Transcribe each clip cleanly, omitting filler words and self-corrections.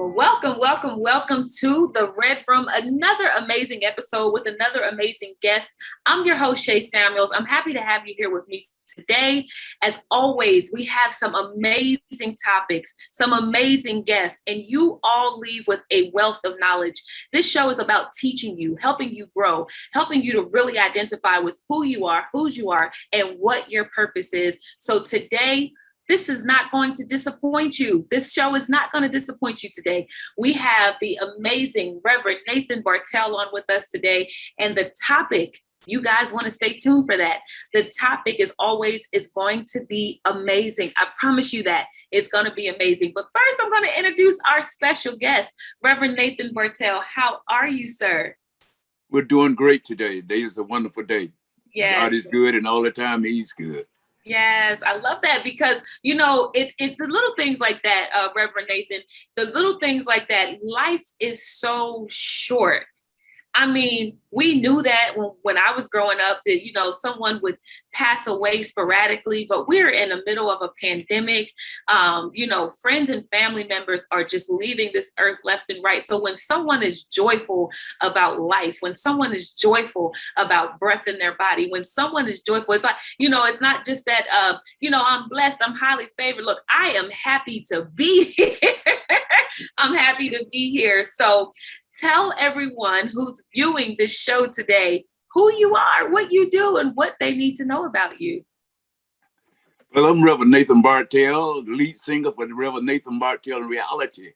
Well, welcome to the Red Room. Another amazing episode with another amazing guest. I'm your host, Shay Samuels. I'm happy to have you here with me today. As always, we have some amazing topics, some amazing guests, and you all leave with a wealth of knowledge. This show is about teaching you, helping you grow, helping you to really identify with who you are, whose you are, and what your purpose is. So today, this is not going to disappoint you. This show is not going to disappoint you today. We have the amazing Reverend Nathan Bartell on with us today. And the topic, you guys want to stay tuned for that. The topic is going to be amazing. I promise you that it's going to be amazing. But first, I'm going to introduce our special guest, Reverend Nathan Bartell. How are you, sir? We're doing great today. Today is a wonderful day. Yes. God is good, and all the time he's good. Yes, I love that because, you know, it the little things like that, Reverend Nathan, the little things like that, life is so short. I mean, we knew that when I was growing up that, you know, someone would pass away sporadically, but we're in the middle of a pandemic. You know, friends and family members are just leaving this earth left and right. So when someone is joyful about life, when someone is joyful about breath in their body, when someone is joyful, it's like, you know, it's not just that, you know, I'm blessed, I'm highly favored. Look, I am happy to be here. I'm happy to be here. So tell everyone who's viewing this show today who you are, what you do, and what they need to know about you. Well, I'm Reverend Nathan Bartell, the lead singer for the Reverend Nathan Bartell Reality.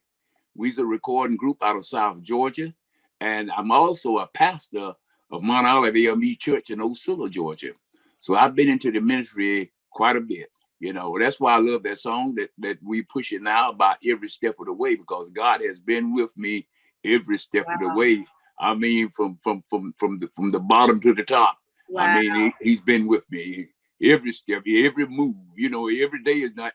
We're a recording group out of South Georgia, and I'm also a pastor of Mount Olive AME Church in Osceola, Georgia. So I've been into the ministry quite a bit. You know, that's why I love that song that we push it now about every step of the way, because God has been with me every step of the way. I mean, from the bottom to the top. Wow. I mean, he's been with me every step, every move. You know, every day is not.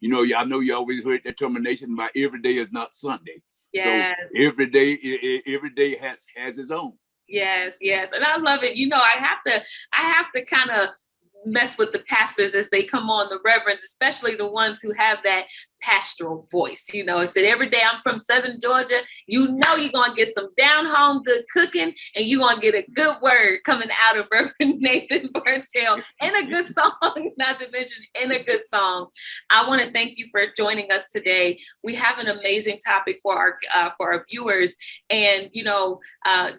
You know, I know you always heard that termination about every day is not Sunday. Yes. So every day has its own. Yes, and I love it. You know, I have to kind of mess with the pastors as they come on, the reverends, especially the ones who have that pastoral voice. You know, I said every day I'm from Southern Georgia, you know you're going to get some down home good cooking and you're going to get a good word coming out of Reverend Nathan Bartell and a good song, not to mention in a good song. I want to thank you for joining us today. We have an amazing topic for our viewers, and you know, I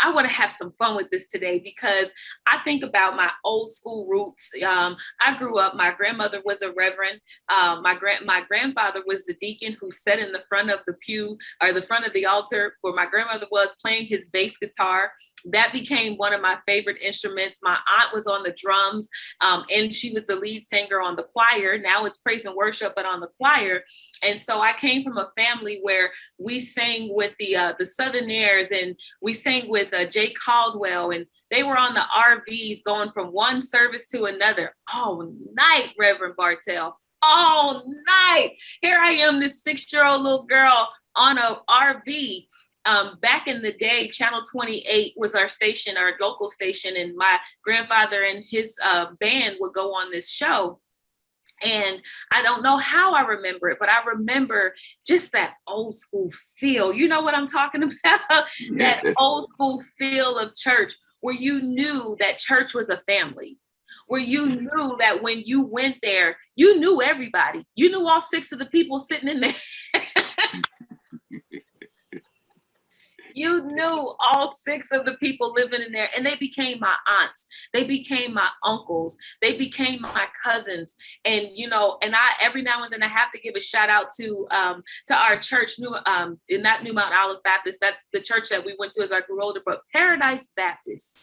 want to have some fun with this today because I think about my old school roots. I grew up, my grandmother was a reverend. My grandfather was the deacon who sat in the front of the pew or the front of the altar where my grandmother was playing his bass guitar. That became one of my favorite instruments. My aunt was on the drums, and she was the lead singer on the choir. Now it's praise and worship, but on the choir. And so I came from a family where we sang with the Southerners, and we sang with Jay Caldwell, and they were on the RVs going from one service to another all night, Reverend Bartell. All night. Here I am, this 6-year-old little girl on a RV. Back in the day, Channel 28 was our station, our local station, and my grandfather and his band would go on this show. And I don't know how I remember it, but I remember just that old school feel. You know what I'm talking about? That old school feel of church, where you knew that church was a family, where you knew that when you went there, you knew everybody. You knew all 6 of the people sitting in there. You knew all 6 of the people living in there, and they became my aunts. They became my uncles. They became my cousins. And, you know, and I, every now and then I have to give a shout out to our church, not New Mount Olive Baptist. That's the church that we went to as I grew older, but Paradise Baptist.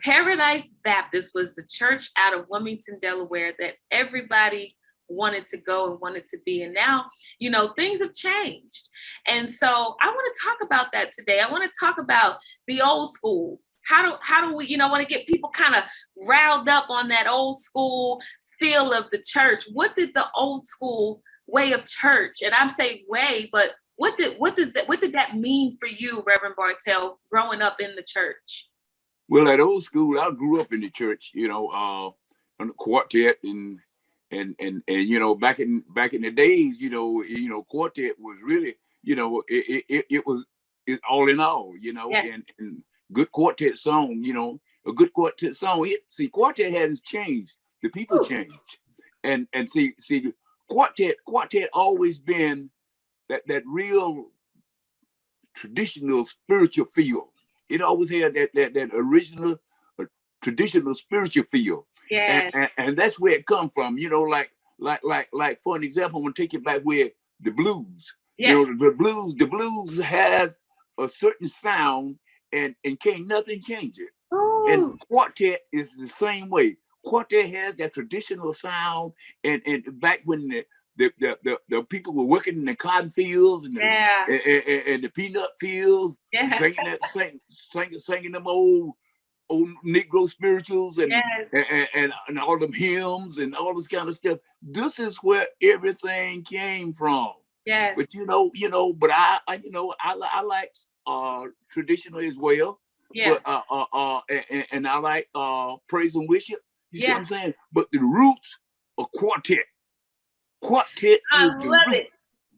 Paradise Baptist was the church out of Wilmington, Delaware that everybody wanted to go and wanted to be. And now, you know, things have changed. And so I want to talk about that today. I want to talk about the old school. How do we, you know, want to get people kind of riled up on that old school feel of the church? What did the old school way of church, and I'm saying way, but what did that mean for you, Reverend Bartell, growing up in the church? Well, at old school, I grew up in the church, you know, on the quartet and you know, back in the days, you know, quartet was really, it was all in all, Yes. and good quartet song, a good quartet song. See, quartet hasn't changed. The people Ooh, changed, and see, quartet always been that real traditional spiritual feel. It always had that original traditional spiritual feel, and, yes. and that's where it come from. Like for an example, I'm gonna take it back where the blues. Yes. The blues has a certain sound, and can't nothing change it. And Ooh, quartet is the same way. Quartet has that traditional sound, and back when the people were working in the cotton fields yeah. and the peanut fields, Yeah. singing them old Negro spirituals Yes. and all them hymns and all this kind of stuff. This is where everything came from. Yes. But but I like traditional as well. Yeah. But and I like praise and worship. You see what Yeah. I'm saying? But the roots of quartet. Quartet I is the love root it.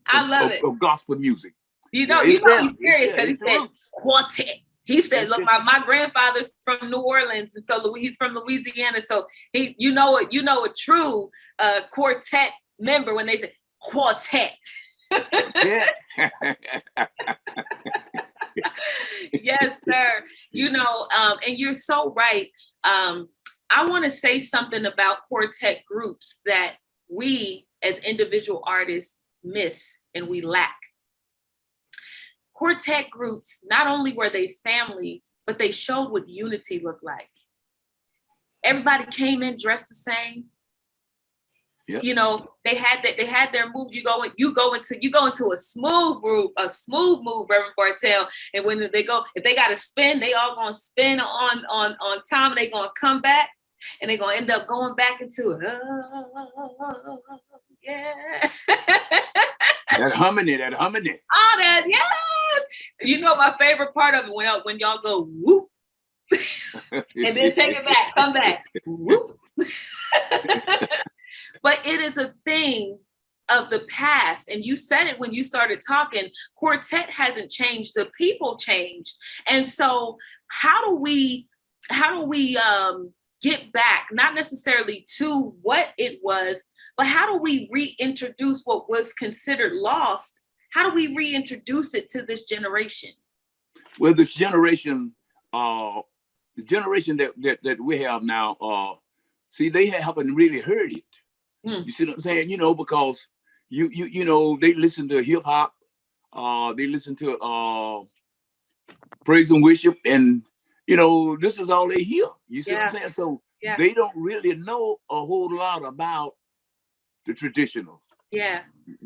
I love it. of gospel music. You Yeah, know, it's there. he's It's serious there. because he It's the said roots. quartet. He said, That's "Look, it. my grandfather's from New Orleans, and so he's from Louisiana. So he, a true quartet member when they say quartet." Yeah. Yes, sir. And you're so right. I want to say something about quartet groups that we as individual artists miss and we lack. Quartet groups, not only were they families, but they showed what unity looked like. Everybody came in dressed the same. Yep. They had their move. You go into a smooth move, Reverend Bartell. And when they go, if they got to spin, they all gonna spin on time, and they gonna come back, and they gonna end up going back into it. Yeah. That harmony. All that, yes. My favorite part of it when y'all go whoop, and then take it back, come back, whoop. But it is a thing of the past. And you said it when you started talking. Quartet hasn't changed, the people changed. And so how do we get back, not necessarily to what it was, but how do we reintroduce what was considered lost? How do we reintroduce it to this generation? Well, this generation, the generation that we have now, see, they haven't really heard it. You see what I'm saying? Because they listen to hip hop, they listen to praise and worship, and this is all they hear. You see what I'm saying? So they don't really know a whole lot about the traditional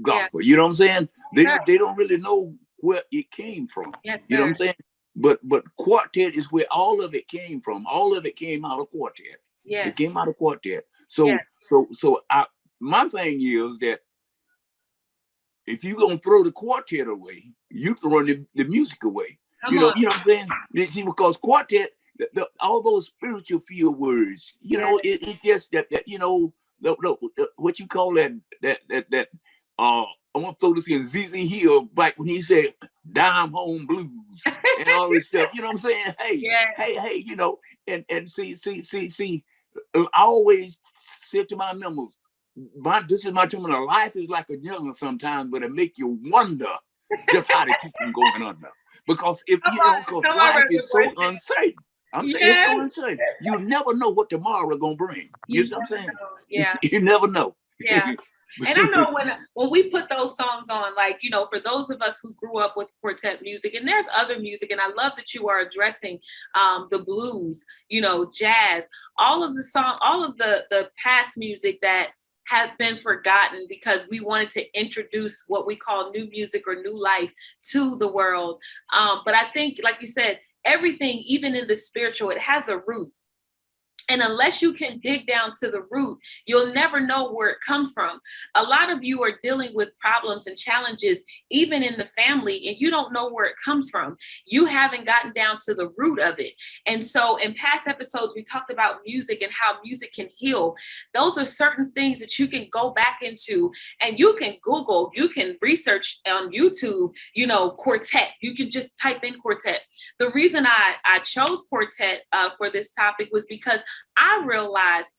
gospel. You know what I'm saying? They don't really know where it came from. Yes, you know what I'm saying? But quartet is where all of it came from. All of it came out of quartet. Yeah. It came out of quartet. So my thing is that if you're gonna throw the quartet away, you throwing the music away. You know what I'm saying? See, because quartet, all those spiritual field words, it's just that what you call that I want to throw this in ZZ Hill back when he said dime home blues and all this stuff. You know what I'm saying? Hey, and see, I always said to my members, this is my term. Life is like a jungle sometimes, but it make you wonder just how to keep them going under. Because life is so uncertain. I'm saying it's so uncertain. You never know what tomorrow gonna bring. You know what I'm saying? Yeah. You never know. Yeah. And I know when we put those songs on, like, for those of us who grew up with quartet music, and there's other music, and I love that you are addressing the blues, jazz, all of the past music that have been forgotten because we wanted to introduce what we call new music or new life to the world. But I think, like you said, everything, even in the spiritual, it has a root. And unless you can dig down to the root, you'll never know where it comes from. A lot of you are dealing with problems and challenges, even in the family, and you don't know where it comes from. You haven't gotten down to the root of it. And so in past episodes, we talked about music and how music can heal. Those are certain things that you can go back into, and you can Google, you can research on YouTube, quartet. You can just type in quartet. The reason I chose quartet for this topic was because I realized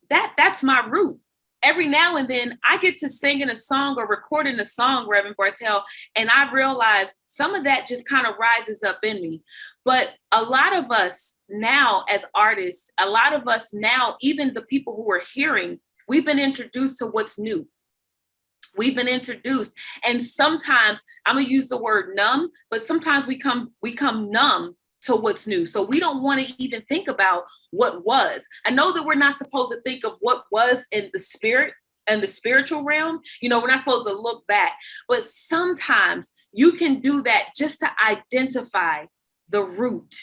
that's my root. Every now and then I get to singing a song or recording a song, Reverend Bartell, and I realize some of that just kind of rises up in me. But a lot of us now as artists, a lot of us now, even the people who are hearing, we've been introduced to what's new. We've been introduced. And sometimes I'm going to use the word numb, but sometimes we come numb to what's new. So we don't want to even think about what was. I know that we're not supposed to think of what was in the spirit and the spiritual realm. We're not supposed to look back, but sometimes you can do that just to identify the root.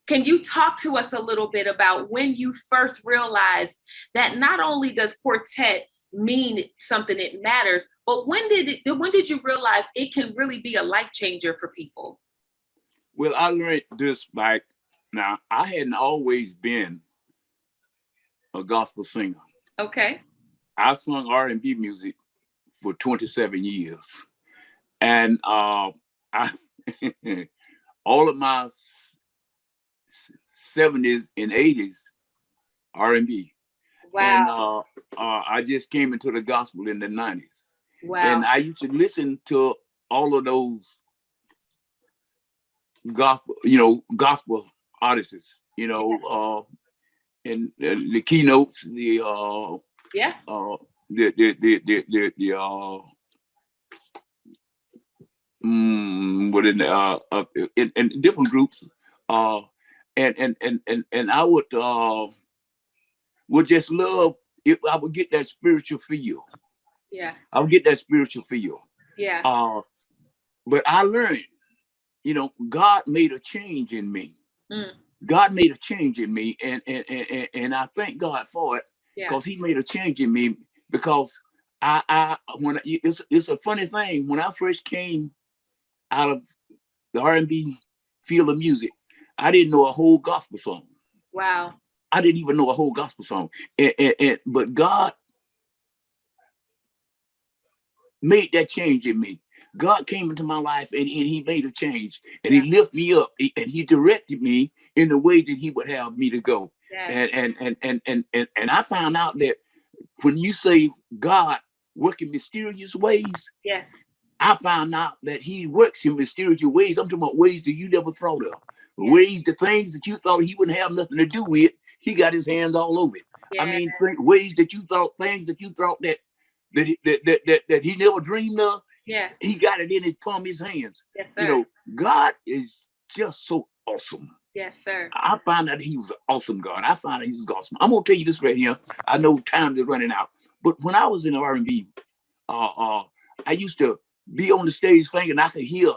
Can you talk to us a little bit about when you first realized that not only does quartet mean something, it matters, but when did you realize it can really be a life changer for people? Well, I learned this now. I hadn't always been a gospel singer. Okay. I sung R&B music for 27 years, and I all of my 70s and 80s R&B. Wow. And I just came into the gospel in the 90s. Wow. And I used to listen to all of those gospel artists, and the keynotes, in different groups, and I would just love if I would get that spiritual feel. Yeah. I would get that spiritual feel. Yeah. But I learned, God made a change in me. God made a change in me, and I thank God for it, because He made a change in me. Because it's a funny thing, when I first came out of the R&B field of music, I didn't know a whole gospel song. Wow. I didn't even know a whole gospel song, but God made that change in me. God came into my life, and He made a change, and He lifted me up, and He directed me in the way that He would have me to go. And I found out that when you say God work in mysterious ways, yes, I found out that He works in mysterious ways. I'm talking about ways that you never thought of, ways, the things that you thought He wouldn't have nothing to do with, He got His hands all over it. I mean, ways that you thought, things that you thought that He never dreamed of. Yeah, He got it in His palm, His hands. Yes, sir. God is just so awesome. Yes, sir. I found out He was an awesome God. I found out He was awesome. I'm gonna tell you this right here. I know time is running out, but when I was in R&B, I used to be on the stage thinking I could hear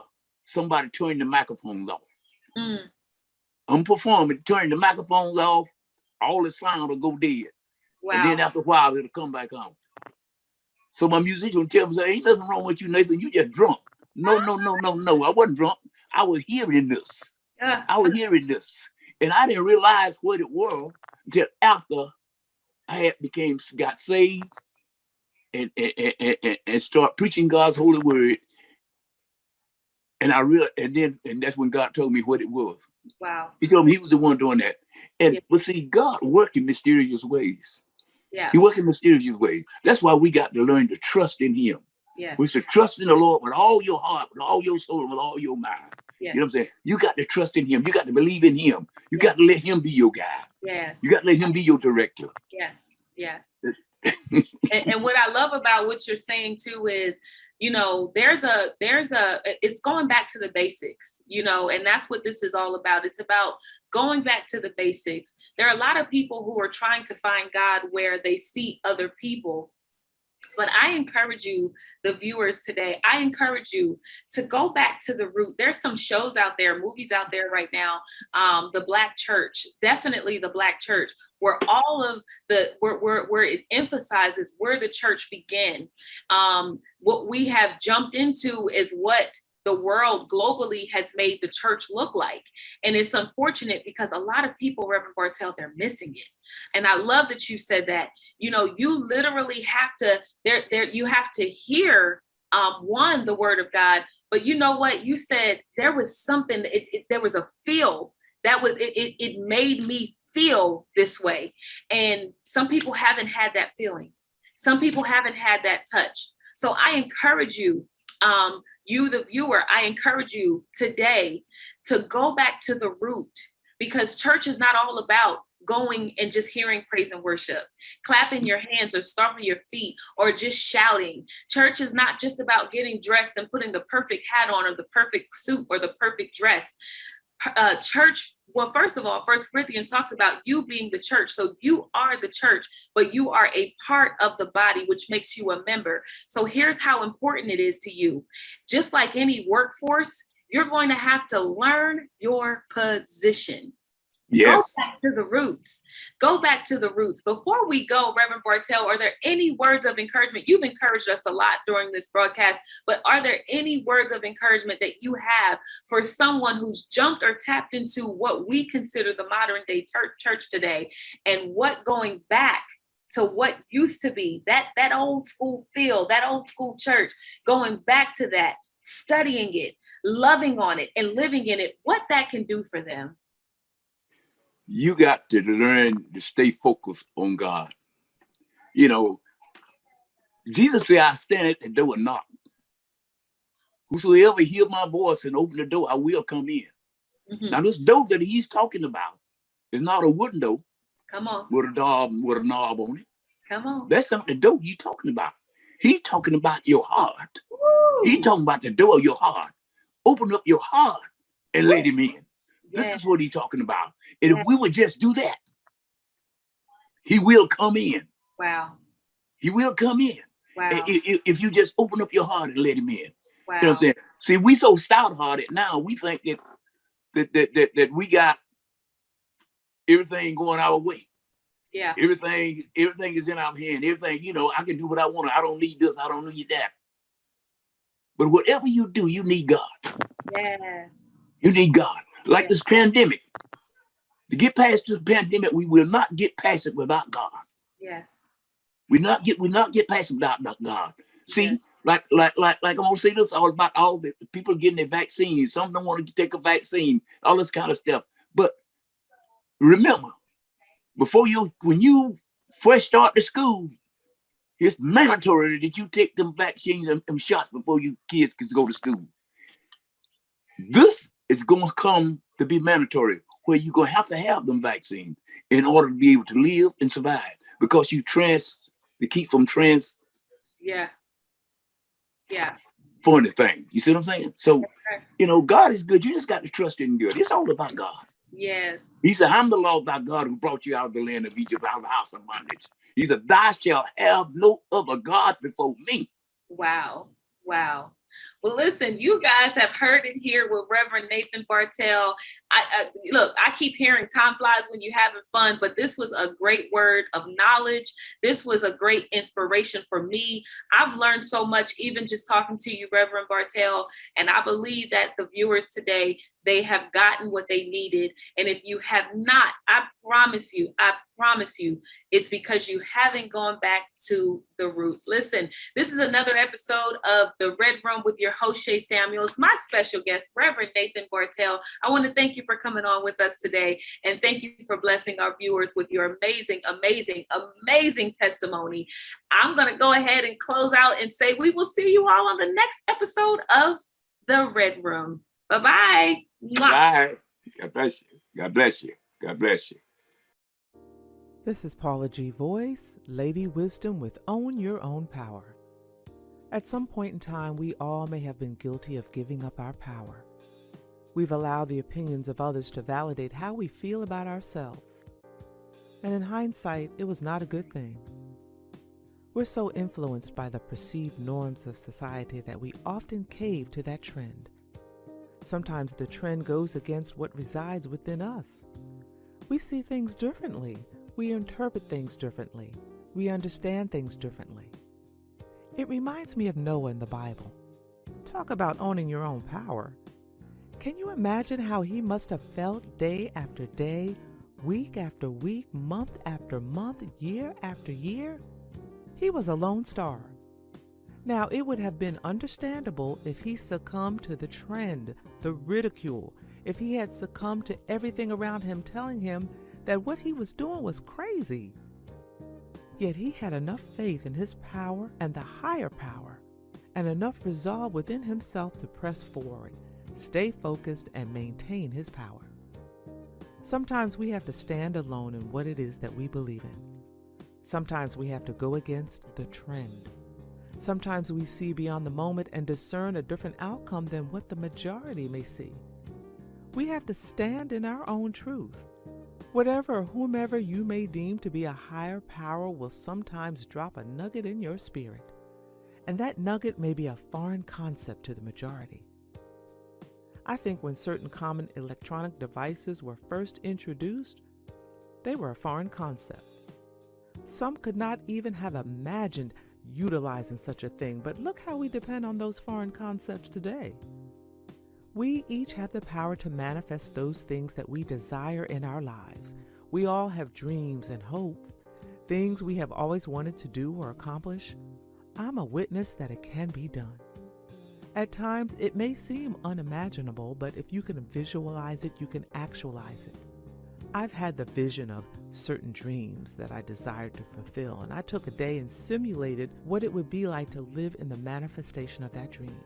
somebody turn the microphones off. I'm performing, turn the microphones off, all the sound will go dead. Wow. And then after a while, it'll come back on. So my musician would tell me, "Ain't nothing wrong with you, Nathan. You just drunk." No. I wasn't drunk. I was hearing this. I was hearing this. And I didn't realize what it was until after I got saved and start preaching God's holy word. And and that's when God told me what it was. Wow. He told me He was the one doing that. And but see, God worked in mysterious ways. Yeah. He worked in mysterious ways. That's why we got to learn to trust in Him. Yeah. We should trust in the Lord with all your heart, with all your soul, with all your mind. Yeah. You know what I'm saying? You got to trust in Him. You got to believe in Him. You got to let Him be your guide. Yes. You got to let Him be your director. Yes. and what I love about what you're saying too is, it's going back to the basics, and that's what this is all about. It's about going back to the basics. There are a lot of people who are trying to find God where they see other people. But I encourage you, the viewers today, I encourage you to go back to the root. There's some shows out there, movies out there right now. The Black Church, definitely the Black Church, where all of where it emphasizes where the church began. What we have jumped into is what the world globally has made the church look like. And it's unfortunate because a lot of people, Reverend Bartell, they're missing it. And I love that you said that. You know, you literally have to, you have to hear one, the word of God, but you know what? You said there was something, there was a feel that was, it made me feel this way. And some people haven't had that feeling. Some people haven't had that touch. So I encourage you, you, the viewer, I encourage you today to go back to the root, because church is not all about going and just hearing praise and worship, clapping your hands or stomping your feet or just shouting. Church is not just about getting dressed and putting the perfect hat on or the perfect suit or the perfect dress. Church, well, first of all, First Corinthians talks about you being the church. So you are the church, but you are a part of the body, which makes you a member. So here's how important it is to you. Just like any workforce, you're going to have to learn your position. Yes. Go back to the roots. Go back to the roots. Before we go, Reverend Bartell, are there any words of encouragement? You've encouraged us a lot during this broadcast, but are there any words of encouragement that you have for someone who's jumped or tapped into what we consider the modern day church today, and what going back to what used to be that old school feel, that old school church, going back to that, studying it, loving on it, and living in it, what that can do for them? You got to learn to stay focused on God. You know, Jesus said, I stand at the door and knock. Whosoever hear my voice and open the door, I will come in. Mm-hmm. Now, this door that he's talking about is not a wooden door. Come on. With a knob on it. Come on. That's not the door he's talking about. He's talking about your heart. Woo. He's talking about the door of your heart. Open up your heart and let him in. This is what he's talking about. And if we would just do that, he will come in. Wow. He will come in. Wow. If you just open up your heart and let him in. Wow. You know what I'm saying? See, we so stout-hearted now, we think that we got everything going our way. Yeah. Everything is in our hand. Everything, you know, I can do what I want. I don't need this. I don't need that. But whatever you do, you need God. Yes. You need God. Like this pandemic. To get past this pandemic, we will not get past it without God. Yes. We not get past it without God. See, like I'm gonna say this all about all the people getting their vaccines. Some don't want to take a vaccine, all this kind of stuff. But remember, when you first start to school, it's mandatory that you take them vaccines and them shots before you kids can go to school. This is going to come to be mandatory, where you're going to have them vaccines in order to be able to live and survive, because you keep from Yeah. Funny thing. You see what I'm saying? So, you know, God is good. You just got to trust in God. It's all about God. Yes. He said, I'm the Lord thy God who brought you out of the land of Egypt, out of the house of bondage. He said, thou shalt have no other God before me. Wow. Wow. Well, listen, you guys have heard it here with Reverend Nathan Bartell. Look, I keep hearing time flies when you're having fun, but this was a great word of knowledge. This was a great inspiration for me. I've learned so much, even just talking to you, Reverend Bartell, and I believe that the viewers today, they have gotten what they needed. And if you have not, I promise you, it's because you haven't gone back to the root. Listen, this is another episode of The Red Room with your host, Shay Samuels, my special guest, Reverend Nathan Bartell. I want to thank you for coming on with us today. And thank you for blessing our viewers with your amazing, amazing, amazing testimony. I'm going to go ahead and close out and say we will see you all on the next episode of The Red Room. Bye-bye. Bye. God bless you. God bless you. God bless you. This is Paula G. Voice, Lady Wisdom with Own Your Own Power. At some point in time, we all may have been guilty of giving up our power. We've allowed the opinions of others to validate how we feel about ourselves. And in hindsight, it was not a good thing. We're so influenced by the perceived norms of society that we often cave to that trend. Sometimes the trend goes against what resides within us. We see things differently. We interpret things differently. We understand things differently. It reminds me of Noah in the Bible. Talk about owning your own power. Can you imagine how he must have felt day after day, week after week, month after month, year after year? He was a lone star. Now, it would have been understandable if he succumbed to the trend, the ridicule, if he had succumbed to everything around him telling him that what he was doing was crazy. Yet he had enough faith in his power and the higher power, and enough resolve within himself to press forward, stay focused, and maintain his power. Sometimes we have to stand alone in what it is that we believe in. Sometimes we have to go against the trend. Sometimes we see beyond the moment and discern a different outcome than what the majority may see. We have to stand in our own truth. Whatever or whomever you may deem to be a higher power will sometimes drop a nugget in your spirit, and that nugget may be a foreign concept to the majority. I think when certain common electronic devices were first introduced, they were a foreign concept. Some could not even have imagined utilizing such a thing, but look how we depend on those foreign concepts today. We each have the power to manifest those things that we desire in our lives. We all have dreams and hopes, things we have always wanted to do or accomplish. I'm a witness that it can be done. At times, it may seem unimaginable, but if you can visualize it, you can actualize it. I've had the vision of certain dreams that I desired to fulfill, and I took a day and simulated what it would be like to live in the manifestation of that dream.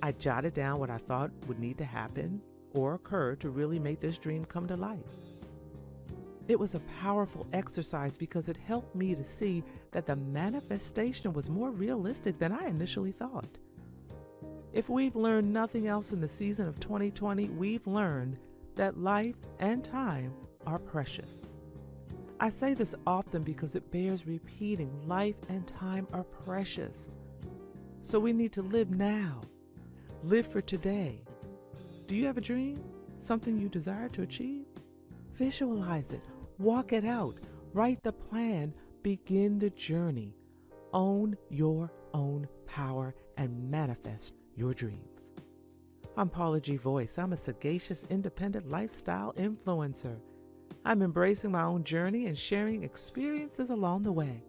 I jotted down what I thought would need to happen or occur to really make this dream come to life. It was a powerful exercise because it helped me to see that the manifestation was more realistic than I initially thought. If we've learned nothing else in the season of 2020, we've learned that life and time are precious. I say this often because it bears repeating. Life and time are precious. So we need to live now. Live for today. Do you have a dream? Something you desire to achieve? Visualize it. Walk it out. Write the plan. Begin the journey. Own your own power and manifest your dreams. I'm Paula G. Voice. I'm a sagacious, independent lifestyle influencer. I'm embracing my own journey and sharing experiences along the way.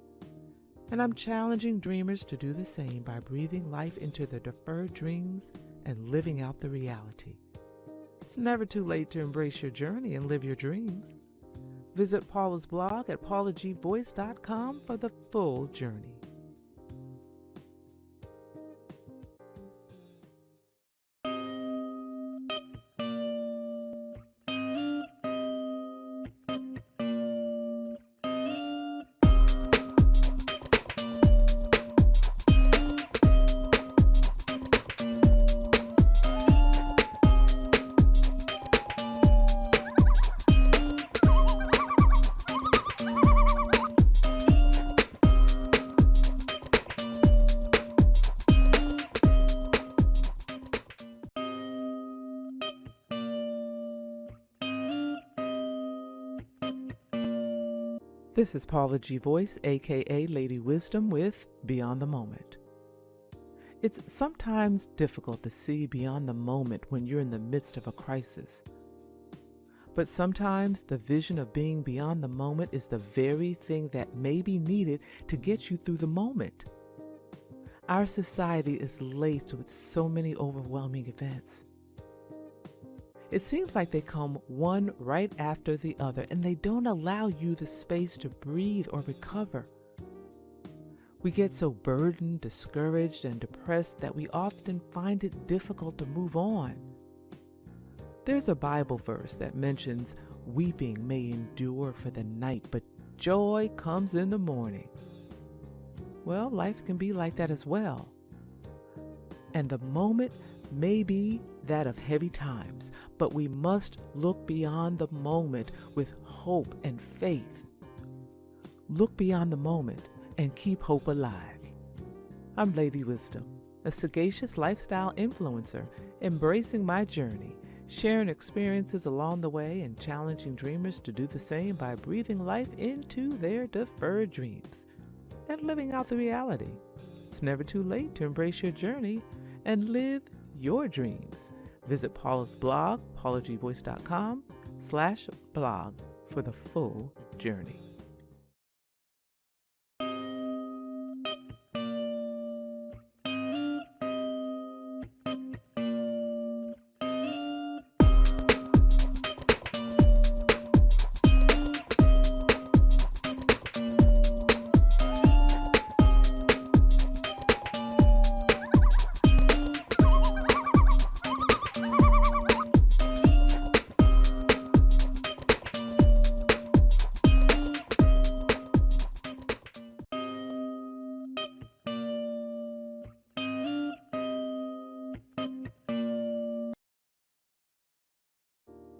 And I'm challenging dreamers to do the same by breathing life into their deferred dreams and living out the reality. It's never too late to embrace your journey and live your dreams. Visit Paula's blog at paulagvoice.com for the full journey. This is Paula G. Voice, aka Lady Wisdom, with Beyond the Moment. It's sometimes difficult to see beyond the moment when you're in the midst of a crisis. But sometimes the vision of being beyond the moment is the very thing that may be needed to get you through the moment. Our society is laced with so many overwhelming events. It seems like they come one right after the other, and they don't allow you the space to breathe or recover. We get so burdened, discouraged, and depressed that we often find it difficult to move on. There's a Bible verse that mentions weeping may endure for the night, but joy comes in the morning. Well, life can be like that as well. And the moment may be that of heavy times, but we must look beyond the moment with hope and faith. Look beyond the moment and keep hope alive. I'm Lady Wisdom, a sagacious lifestyle influencer, embracing my journey, sharing experiences along the way and challenging dreamers to do the same by breathing life into their deferred dreams and living out the reality. It's never too late to embrace your journey and live your dreams. Visit Paula's blog, paulaGvoice.com/blog for the full journey.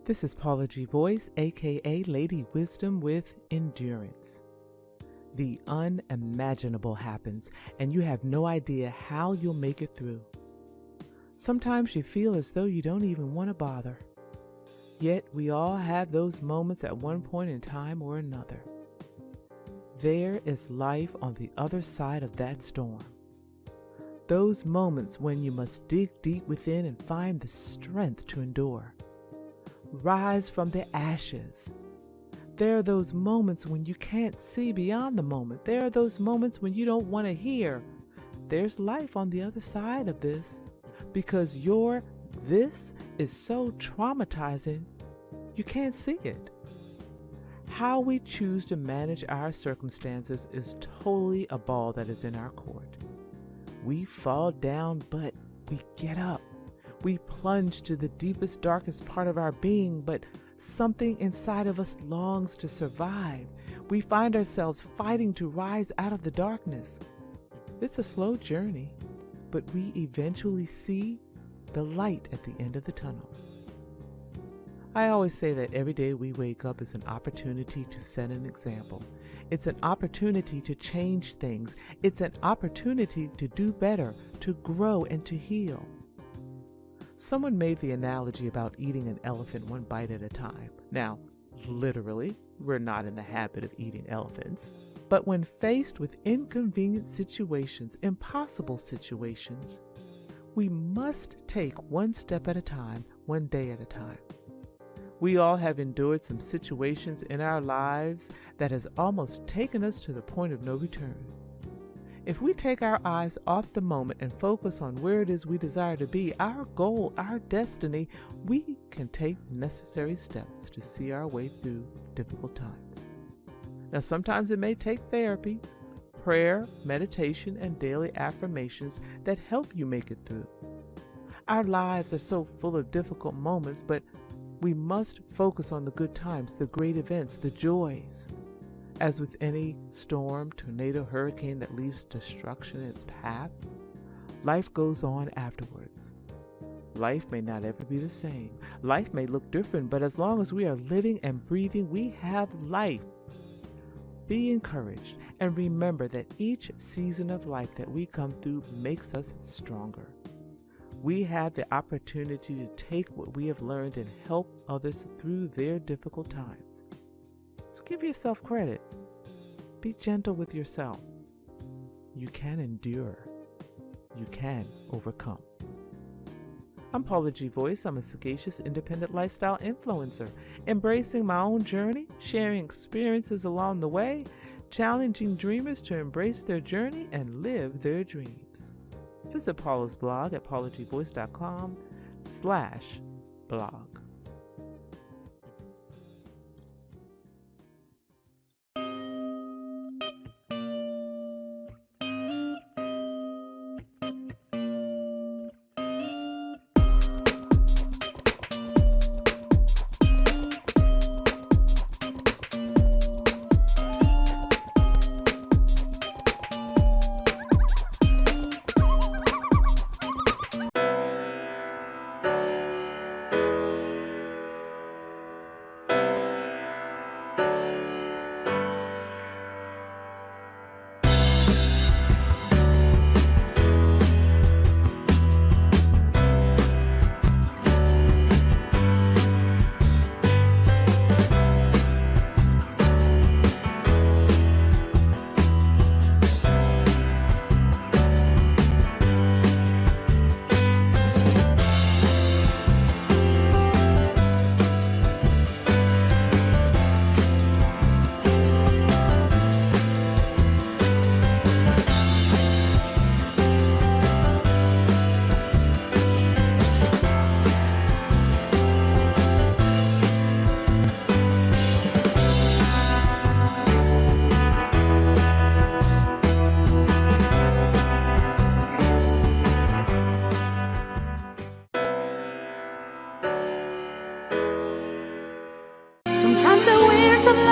This is Paula G. Voice, aka Lady Wisdom with Endurance. The unimaginable happens, and you have no idea how you'll make it through. Sometimes you feel as though you don't even want to bother. Yet we all have those moments at one point in time or another. There is life on the other side of that storm. Those moments when you must dig deep within and find the strength to endure. Rise from the ashes. There are those moments when you can't see beyond the moment. There are those moments when you don't want to hear. There's life on the other side of this, because your this is so traumatizing, you can't see it. How we choose to manage our circumstances is totally a ball that is in our court. We fall down, but we get up. We plunge to the deepest, darkest part of our being, but something inside of us longs to survive. We find ourselves fighting to rise out of the darkness. It's a slow journey, but we eventually see the light at the end of the tunnel. I always say that every day we wake up is an opportunity to set an example. It's an opportunity to change things. It's an opportunity to do better, to grow, and to heal. Someone made the analogy about eating an elephant one bite at a time. Now, literally, we're not in the habit of eating elephants. But when faced with inconvenient situations, impossible situations, we must take one step at a time, one day at a time. We all have endured some situations in our lives that has almost taken us to the point of no return. If we take our eyes off the moment and focus on where it is we desire to be, our goal, our destiny, we can take necessary steps to see our way through difficult times. Now, sometimes it may take therapy, prayer, meditation, and daily affirmations that help you make it through. Our lives are so full of difficult moments, but we must focus on the good times, the great events, the joys. As with any storm, tornado, hurricane that leaves destruction in its path, life goes on afterwards. Life may not ever be the same. Life may look different, but as long as we are living and breathing, we have life. Be encouraged and remember that each season of life that we come through makes us stronger. We have the opportunity to take what we have learned and help others through their difficult times. Give yourself credit. Be gentle with yourself. You can endure. You can overcome. I'm Paula G. Voice. I'm a sagacious, independent lifestyle influencer, embracing my own journey, sharing experiences along the way, challenging dreamers to embrace their journey and live their dreams. Visit Paula's blog at paulagvoice.com/blog.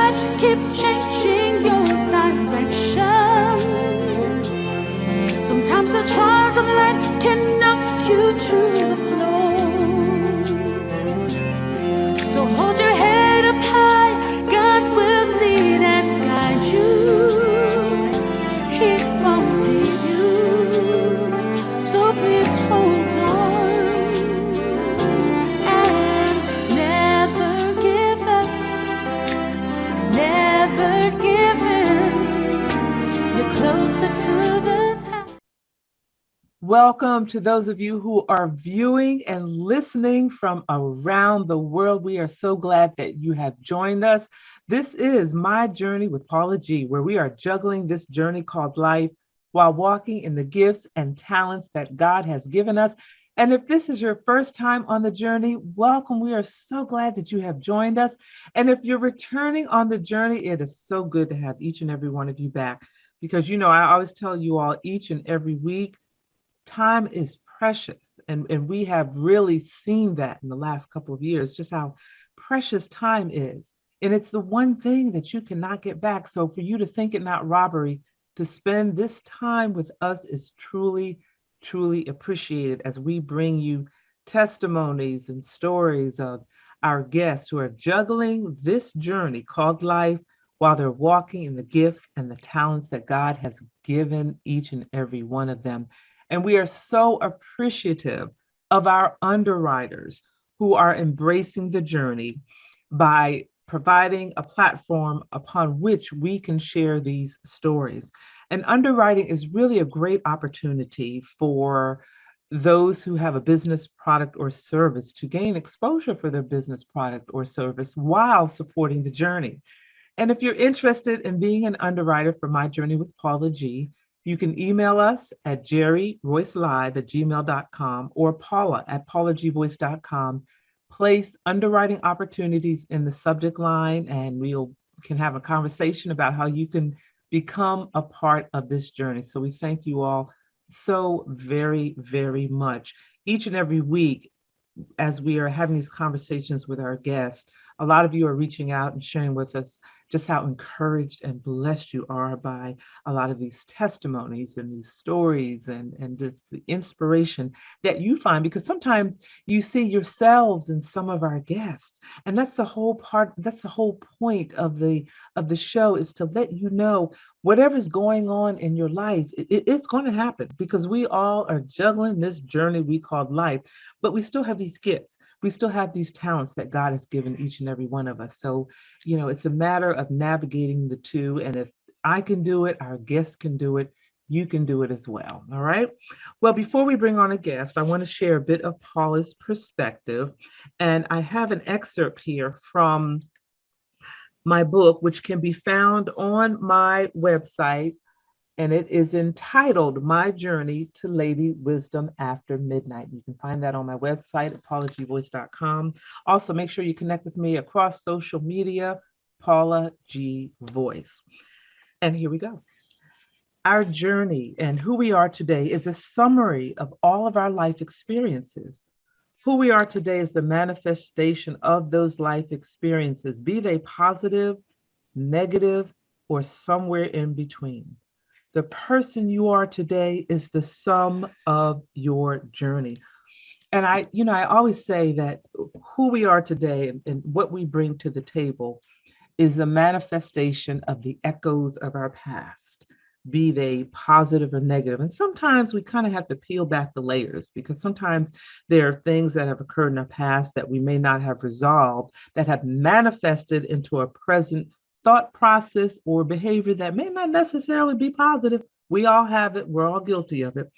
life keep changing your direction. Sometimes the trials of life can knock you to the floor. So hold your head up high, God will lead and guide you. He won't leave you, so please hold on and never give up, never give in. You're closer to the top. Welcome to those of you who are viewing and listening from around the world. We are so glad that you have joined us. This is My Journey with Paula G, where we are juggling this journey called life while walking in the gifts and talents that God has given us. And if this is your first time on the journey, welcome. We are so glad that you have joined us. And if you're returning on the journey, it is so good to have each and every one of you back. Because, you know, I always tell you all each and every week, time is precious. And we have really seen that in the last couple of years, just how precious time is. And it's the one thing that you cannot get back. So for you to think it not robbery to spend this time with us is truly, truly appreciated as we bring you testimonies and stories of our guests who are juggling this journey called life while they're walking in the gifts and the talents that God has given each and every one of them. And we are so appreciative of our underwriters who are embracing the journey by providing a platform upon which we can share these stories. And underwriting is really a great opportunity for those who have a business product or service to gain exposure for their business product or service while supporting the journey. And if you're interested in being an underwriter for My Journey with Paula G, you can email us at jerryroycelive@gmail.com or paula@paulagvoice.com. Place underwriting opportunities in the subject line, and we can have a conversation about how you can become a part of this journey. So we thank you all so very, very much. Each and every week, as we are having these conversations with our guests, a lot of you are reaching out and sharing with us just how encouraged and blessed you are by a lot of these testimonies and these stories and just the inspiration that you find, because sometimes you see yourselves in some of our guests. And that's the whole point of the show, is to let you know whatever's going on in your life, it's going to happen, because we all are juggling this journey we call life, but we still have these gifts. We still have these talents that God has given each and every one of us. So, you know, it's a matter of navigating the two. And if I can do it, our guests can do it, you can do it as well. All right. Well, before we bring on a guest, I want to share a bit of Paula's perspective. And I have an excerpt here from my book, which can be found on my website, and it is entitled My Journey to Lady Wisdom After Midnight. You can find that on my website at paulagvoice.com. Also, make sure you connect with me across social media, Paula G. Voice. And here we go. Our journey and who we are today is a summary of all of our life experiences. Who we are today is the manifestation of those life experiences, be they positive, negative, or somewhere in between. The person you are today is the sum of your journey. And I always say that who we are today and what we bring to the table is a manifestation of the echoes of our past, be they positive or negative. And sometimes we kind of have to peel back the layers, because sometimes there are things that have occurred in our past that we may not have resolved, that have manifested into a present thought process or behavior that may not necessarily be positive. We all have it. We're all guilty of it.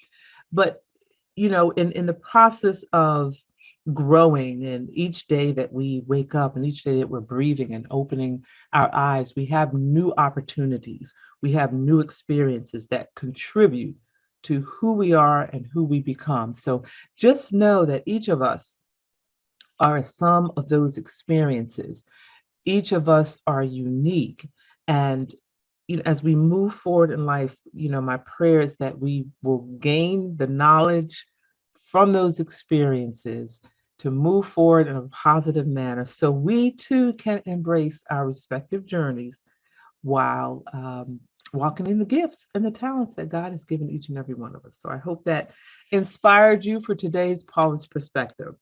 But, you know, in the process of growing, and each day that we wake up and each day that we're breathing and opening our eyes, we have new opportunities. We have new experiences that contribute to who we are and who we become. So just know that each of us are a sum of those experiences. Each of us are unique. And as we move forward in life, my prayer is that we will gain the knowledge from those experiences to move forward in a positive manner so we too can embrace our respective journeys while walking in the gifts and the talents that God has given each and every one of us. So I hope that inspired you for today's Paula's Perspective.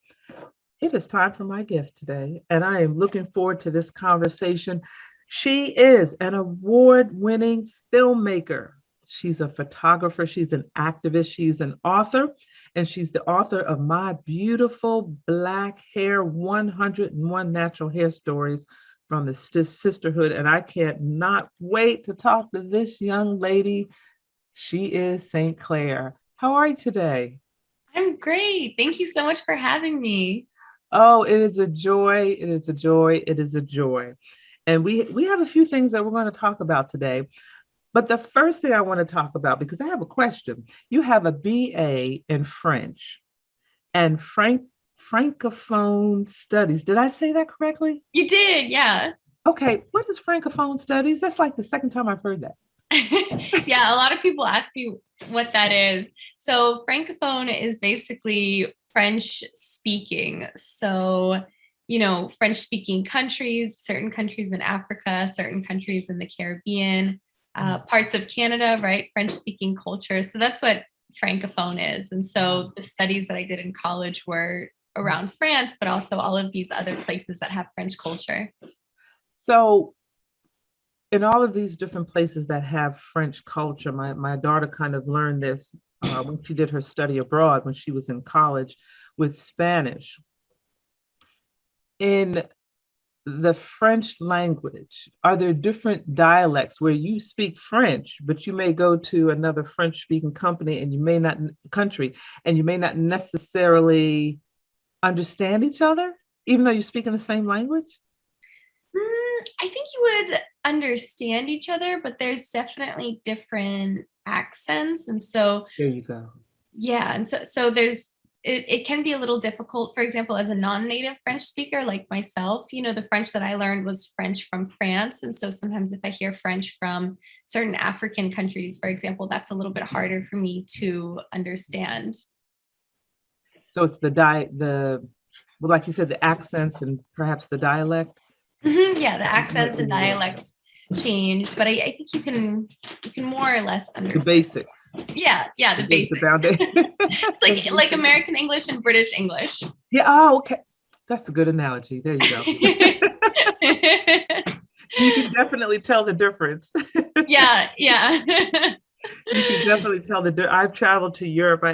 It is time for my guest today, and I am looking forward to this conversation. She is an award-winning filmmaker. She's a photographer, she's an activist, she's an author, and she's the author of My Beautiful Black Hair 101 Natural Hair Stories from the Sisterhood. And I can't not wait to talk to this young lady. She is St. Clair. How are you today? I'm great. Thank you so much for having me. Oh, it is a joy. It is a joy. It is a joy. And we have a few things that we're going to talk about today. But the first thing I want to talk about, because I have a question. You have a BA in French and Francophone studies. Did I say that correctly? You did, yeah. Okay, what is Francophone studies? That's like the second time I've heard that. Yeah, a lot of people ask me what that is. So Francophone is basically French speaking. So, French speaking countries, certain countries in Africa, certain countries in the Caribbean, parts of Canada, right? French speaking culture. So that's what Francophone is. And so the studies that I did in college were around France, but also all of these other places that have French culture. So in all of these different places that have French culture, my daughter kind of learned this when she did her study abroad when she was in college with Spanish. In the French language, are there different dialects where you speak French, but you may go to another French-speaking country and you may not necessarily understand each other, even though you speak in the same language? I think you would understand each other, but there's definitely different accents. And so there you go. Yeah. And so it can be a little difficult, for example, as a non-native French speaker like myself, the French that I learned was French from France. And so sometimes if I hear French from certain African countries, for example, that's a little bit harder for me to understand. So it's like you said, the accents and perhaps the dialect. Yeah, the accents and dialects change, but I think you can more or less understand the basics. Yeah, the basics. It's like American English and British English. Yeah. Oh, okay. That's a good analogy. There you go. You can definitely tell the difference. Yeah. You can definitely tell the difference. I've traveled to Europe.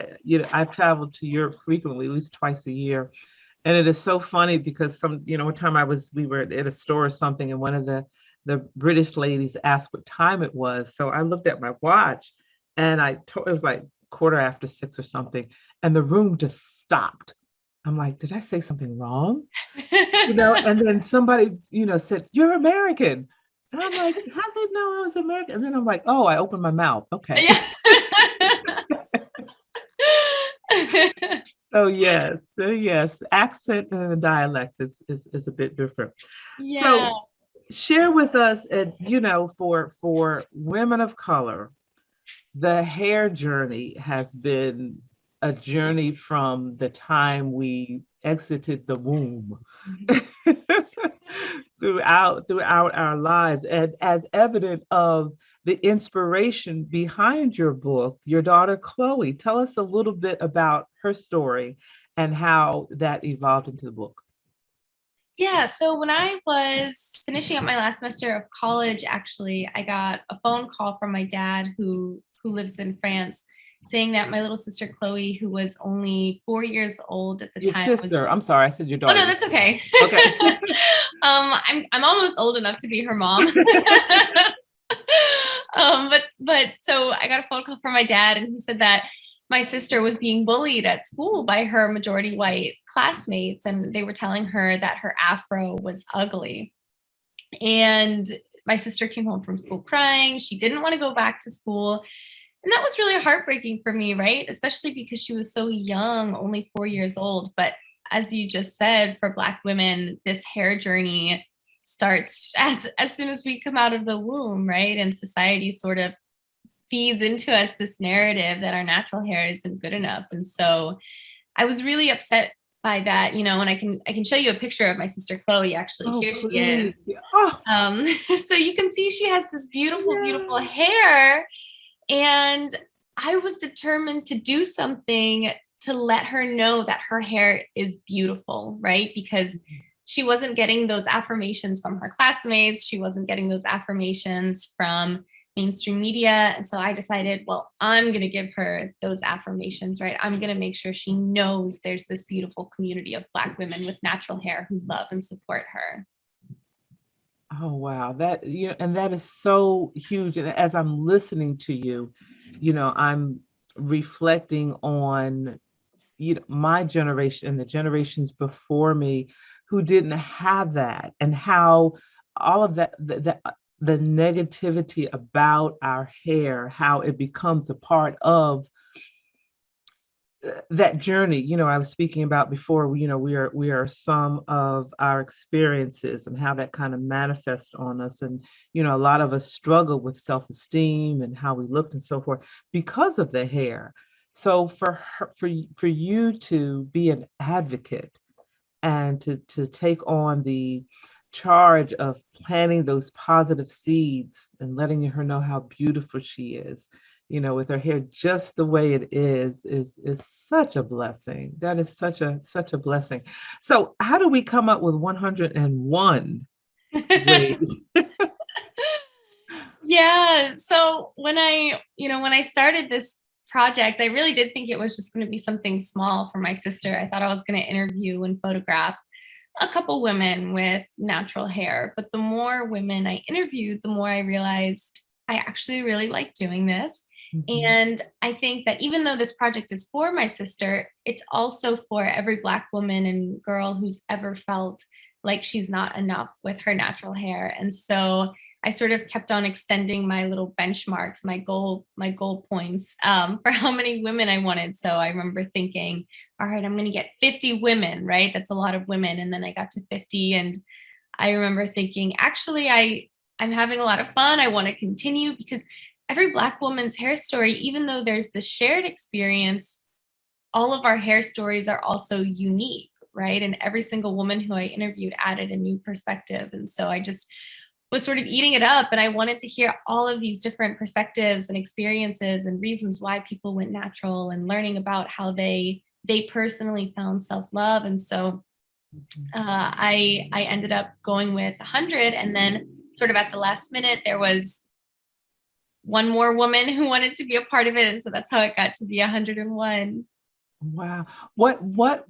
I've traveled to Europe frequently, at least twice a year. And it is so funny because one time we were at a store or something, and one of the British ladies asked what time it was. So I looked at my watch and it was like 6:15 or something. And the room just stopped. I'm like, did I say something wrong? And then somebody, said, "You're American." And I'm like, how'd they know I was American? And then I'm like, oh, I opened my mouth. Okay. Yeah. So yes, accent and the dialect is a bit different. Yeah. So share with us, for women of color, the hair journey has been a journey from the time we exited the womb throughout our lives, and as evident of the inspiration behind your book, your daughter Chloe. Tell us a little bit about her story and how that evolved into the book. Yeah, so when I was finishing up my last semester of college, actually, I got a phone call from my dad who lives in France, saying that my little sister Chloe, who was only 4 years old at the time. Your sister. I'm sorry, I said your daughter. Oh no, that's okay. Okay. I'm almost old enough to be her mom. But so I got a phone call from my dad, and he said that my sister was being bullied at school by her majority white classmates, and they were telling her that her afro was ugly. And my sister came home from school crying. She didn't want to go back to school. And that was really heartbreaking for me, right? Especially because she was so young, only 4 years old. But as you just said, for Black women, this hair journey starts as soon as we come out of the womb, right? And society sort of feeds into us this narrative that our natural hair isn't good enough. And so I was really upset that, and I can show you a picture of my sister Chloe. Actually, Oh, here she is. please. Oh, So you can see she has this beautiful, beautiful yeah. hair. And I was determined to do something to let her know that her hair is beautiful, right? Because she wasn't getting those affirmations from her classmates. She wasn't getting those affirmations from mainstream media. And so I decided, well, I'm going to give her those affirmations, right? I'm going to make sure she knows there's this beautiful community of Black women with natural hair who love and support her. Oh, wow. That, and that is so huge. And as I'm listening to you, I'm reflecting on, my generation and the generations before me who didn't have that, and how all of that, the negativity about our hair, how it becomes a part of that journey. I was speaking about before, we are some of our experiences and how that kind of manifests on us. And, a lot of us struggle with self-esteem and how we looked and so forth because of the hair. So for you to be an advocate and to take on the charge of planting those positive seeds and letting her know how beautiful she is, with her hair just the way it is such a blessing. That is such a blessing. So how do we come up with 101 ways? Yeah. So when I started this project, I really did think it was just going to be something small for my sister. I thought I was going to interview and photograph a couple women with natural hair. But the more women I interviewed, the more I realized I actually really like doing this. Mhm. And I think that even though this project is for my sister, it's also for every Black woman and girl who's ever felt like she's not enough with her natural hair. And so I sort of kept on extending my little benchmarks, my goal points for how many women I wanted. So I remember thinking, all right, I'm going to get 50 women, right? That's a lot of women. And then I got to 50. And I remember thinking, actually, I'm having a lot of fun. I want to continue, because every Black woman's hair story, even though there's the shared experience, all of our hair stories are also unique, right? And every single woman who I interviewed added a new perspective. And so I just was sort of eating it up, and I wanted to hear all of these different perspectives and experiences and reasons why people went natural, and learning about how they personally found self-love. And so I ended up going with 100, and then sort of at the last minute there was one more woman who wanted to be a part of it, and so that's how it got to be 101. Wow. What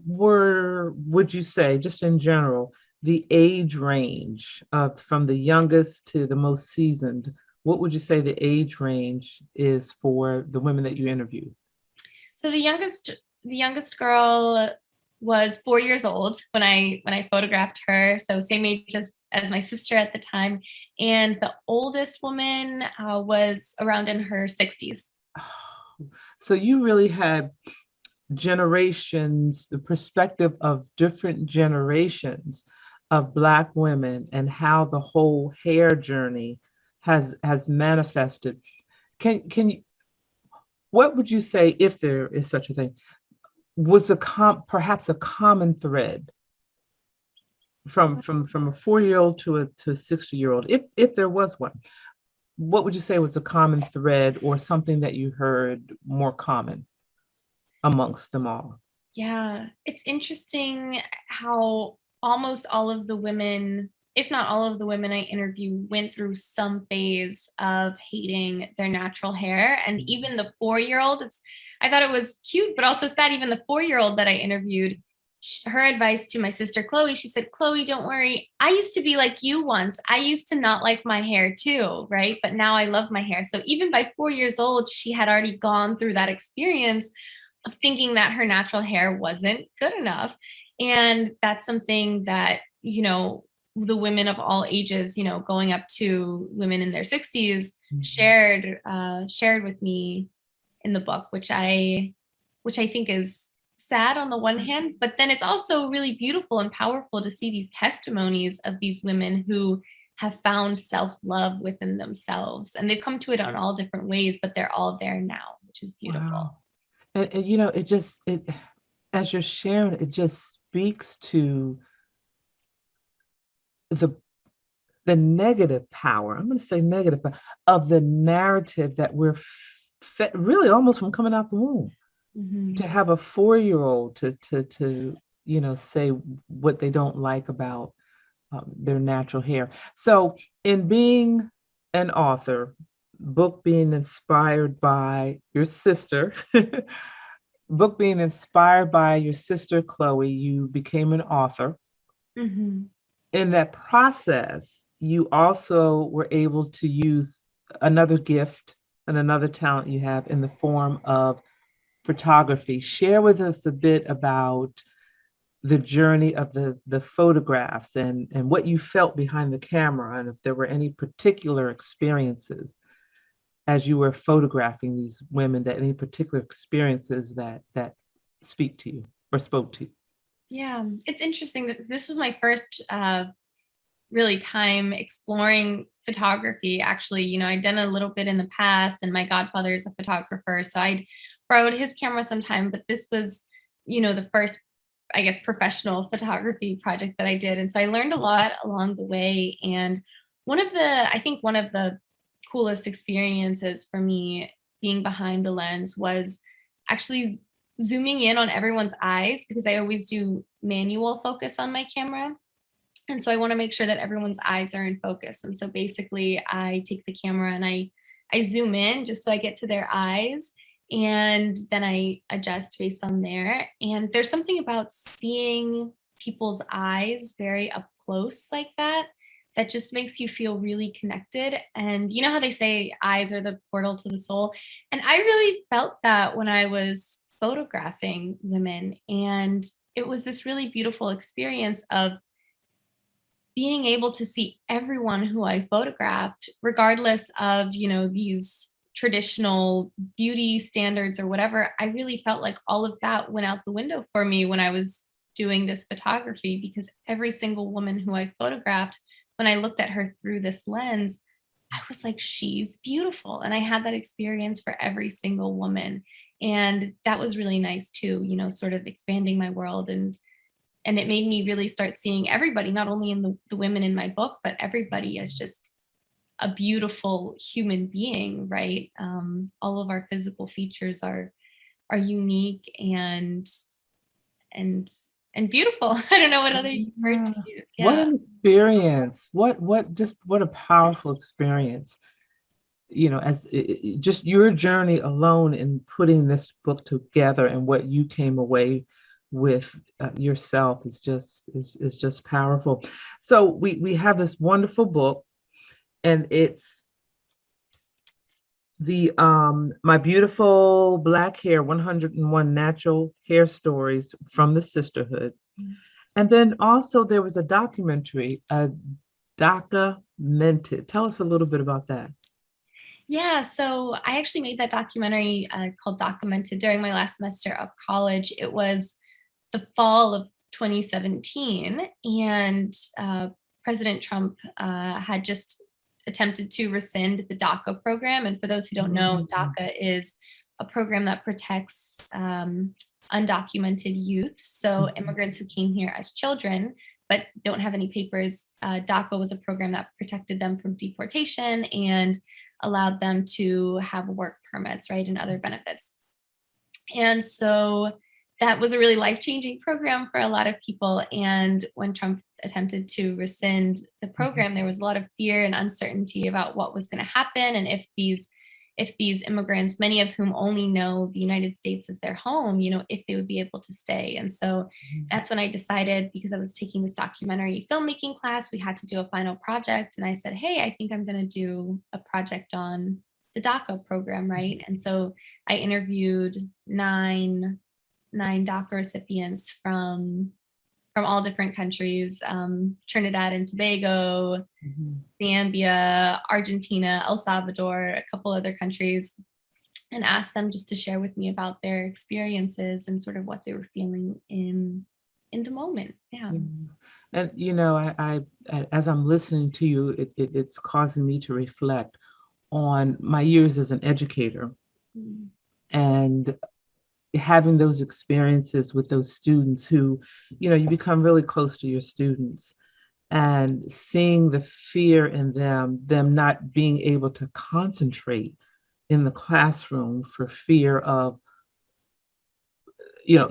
would you say, just in general, the age range from the youngest to the most seasoned? What would you say the age range is for the women that you interviewed? So the youngest girl was 4 years old when I photographed her, so same age as my sister at the time. And the oldest woman was around in her 60s. So you really had generations, the perspective of different generations of Black women, and how the whole hair journey has manifested. Can you, what would you say, if there is such a thing, was perhaps a common thread from a 4-year-old to a 60-year-old, if there was one? What would you say was a common thread, or something that you heard more common amongst them all? Yeah, it's interesting how almost all of the women, if not all of the women I interview, went through some phase of hating their natural hair. And even the 4-year-old, I thought it was cute, but also sad. Even the 4-year-old that I interviewed, her advice to my sister Chloe, she said, Chloe, don't worry. I used to be like you once. I used to not like my hair too, right? But now I love my hair. So even by 4 years old, she had already gone through that experience of thinking that her natural hair wasn't good enough. And that's something that, the women of all ages, going up to women in their 60s, shared with me in the book, which I think is sad on the one hand, but then it's also really beautiful and powerful to see these testimonies of these women who have found self-love within themselves. And they've come to it in all different ways, but they're all there now, which is beautiful. Wow. And as you're sharing, it just speaks to the negative power, I'm going to say negative, of the narrative that we're fed really almost from coming out the womb. Mhm. To have a 4-year-old to say what they don't like about their natural hair. So in being an author, book being inspired by your sister, book being inspired by your sister Chloe, you became an author. Mhm. In that process, you also were able to use another gift and another talent you have in the form of photography. Share with us a bit about the journey of the photographs and what you felt behind the camera, and if there were any particular experiences as you were photographing these women, that any particular experiences that speak to you or spoke to you. Yeah, it's interesting that this was my first really time exploring photography. Actually, I'd done a little bit in the past, and my godfather is a photographer, so I'd borrowed his camera sometime, but this was, the first, I guess, professional photography project that I did. And so I learned a lot along the way. And I think one of the coolest experiences for me being behind the lens was actually zooming in on everyone's eyes, because I always do manual focus on my camera. And so I want to make sure that everyone's eyes are in focus. And so basically I take the camera and I zoom in just so I get to their eyes, and then I adjust based on there. And there's something about seeing people's eyes very up close like that just makes you feel really connected. And you know how they say eyes are the portal to the soul? And I really felt that when I was photographing women. And it was this really beautiful experience of being able to see everyone who I photographed, regardless of, these traditional beauty standards or whatever. I really felt like all of that went out the window for me when I was doing this photography, because every single woman who I photographed, when I looked at her through this lens, I was like, she's beautiful. And I had that experience for every single woman. And that was really nice too, sort of expanding my world. And it made me really start seeing everybody, not only in the women in my book, but everybody as just a beautiful human being, right? All of our physical features are unique and and beautiful. I don't know what other word to use. What Yeah. an experience. What a powerful experience. As just your journey alone in putting this book together and what you came away with yourself is just powerful. So we have this wonderful book, and it's the My Beautiful Black Hair, 101 Natural Hair Stories from the Sisterhood. And then also there was a documentary, Documented. Tell us a little bit about that. Yeah, so I actually made that documentary called Documented during my last semester of college. It was the fall of 2017, and President Trump had just attempted to rescind the DACA program. And for those who don't know, DACA is a program that protects undocumented youth, so immigrants who came here as children but don't have any papers. DACA was a program that protected them from deportation and allowed them to have work permits, right, and other benefits. And so that was a really life-changing program for a lot of people. And when Trump attempted to rescind the program, there was a lot of fear and uncertainty about what was going to happen, and if these immigrants, many of whom only know the United States as their home, if they would be able to stay. And so that's when I decided, because I was taking this documentary filmmaking class, we had to do a final project. And I said, hey, I think I'm going to do a project on the DACA program, right? And so I interviewed nine DACA recipients from all different countries, Trinidad and Tobago, Zambia, Argentina, El Salvador, a couple other countries, and asked them just to share with me about their experiences and sort of what they were feeling in the moment. Yeah. And I as I'm listening to you, it's causing me to reflect on my years as an educator. And having those experiences with those students who, you become really close to your students, and seeing the fear in them not being able to concentrate in the classroom for fear of,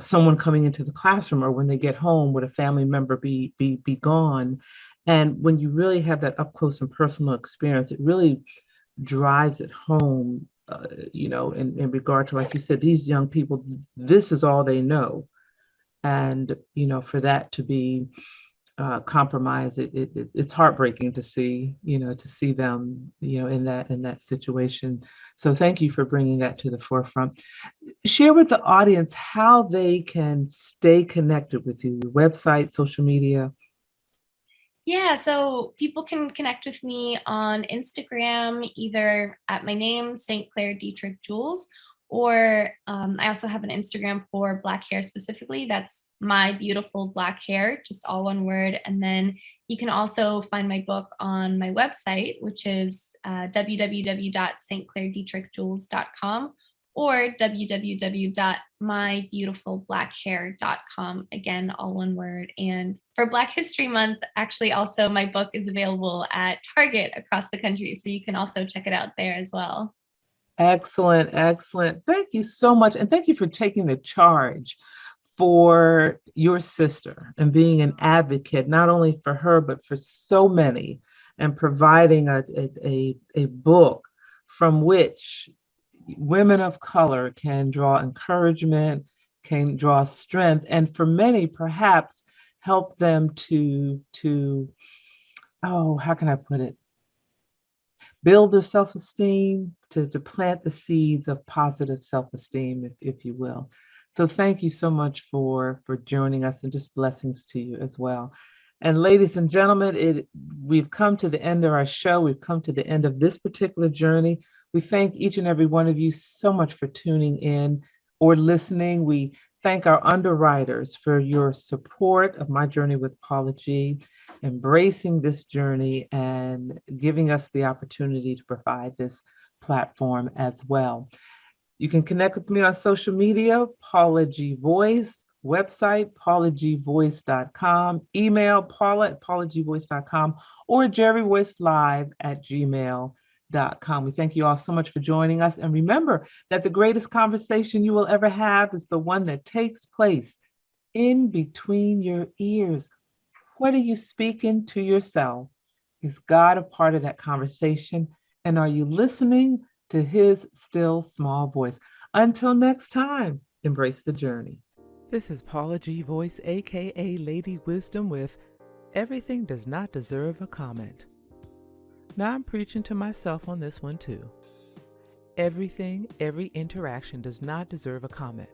someone coming into the classroom, or when they get home, would a family member be gone? And when you really have that up close and personal experience, it really drives it home, in regard to, like you said, these young people, this is all they know. And, for that to be compromised, it's heartbreaking to see, them, in that situation. So thank you for bringing that to the forefront. Share with the audience how they can stay connected with you, your website, social media. Yeah, so people can connect with me on Instagram, either at my name, St. Clair Dietrich Jules, or I also have an Instagram for Black hair specifically. That's My Beautiful Black Hair, just all one word. And then you can also find my book on my website, which is www.stclairdietrichjules.com, or www.mybeautifulblackhair.com. Again, all one word. And for Black History Month, actually, also my book is available at Target across the country. So you can also check it out there as well. Excellent, excellent. Thank you so much. And thank you for taking the charge for your sister and being an advocate, not only for her, but for so many, and providing a book from which women of color can draw encouragement, can draw strength, and for many, perhaps help them to how can I put it? Build their self-esteem, to plant the seeds of positive self-esteem, if you will. So thank you so much for joining us, and just blessings to you as well. And ladies and gentlemen, we've come to the end of our show. We've come to the end of this particular journey. We thank each and every one of you so much for tuning in or listening. We thank our underwriters for your support of My Journey with Paula G, embracing this journey and giving us the opportunity to provide this platform as well. You can connect with me on social media, Paula G Voice, website, paulagvoice.com, email paula@paulagvoice.com, or jerryvoicelive@gmail.com. We thank you all so much for joining us. And remember that the greatest conversation you will ever have is the one that takes place in between your ears. What are you speaking to yourself? Is God a part of that conversation? And are you listening to his still small voice? Until next time, embrace the journey. This is Paula G Voice, aka Lady Wisdom, with Everything Does Not Deserve a Comment. Now I'm preaching to myself on this one too. Everything, every interaction does not deserve a comment.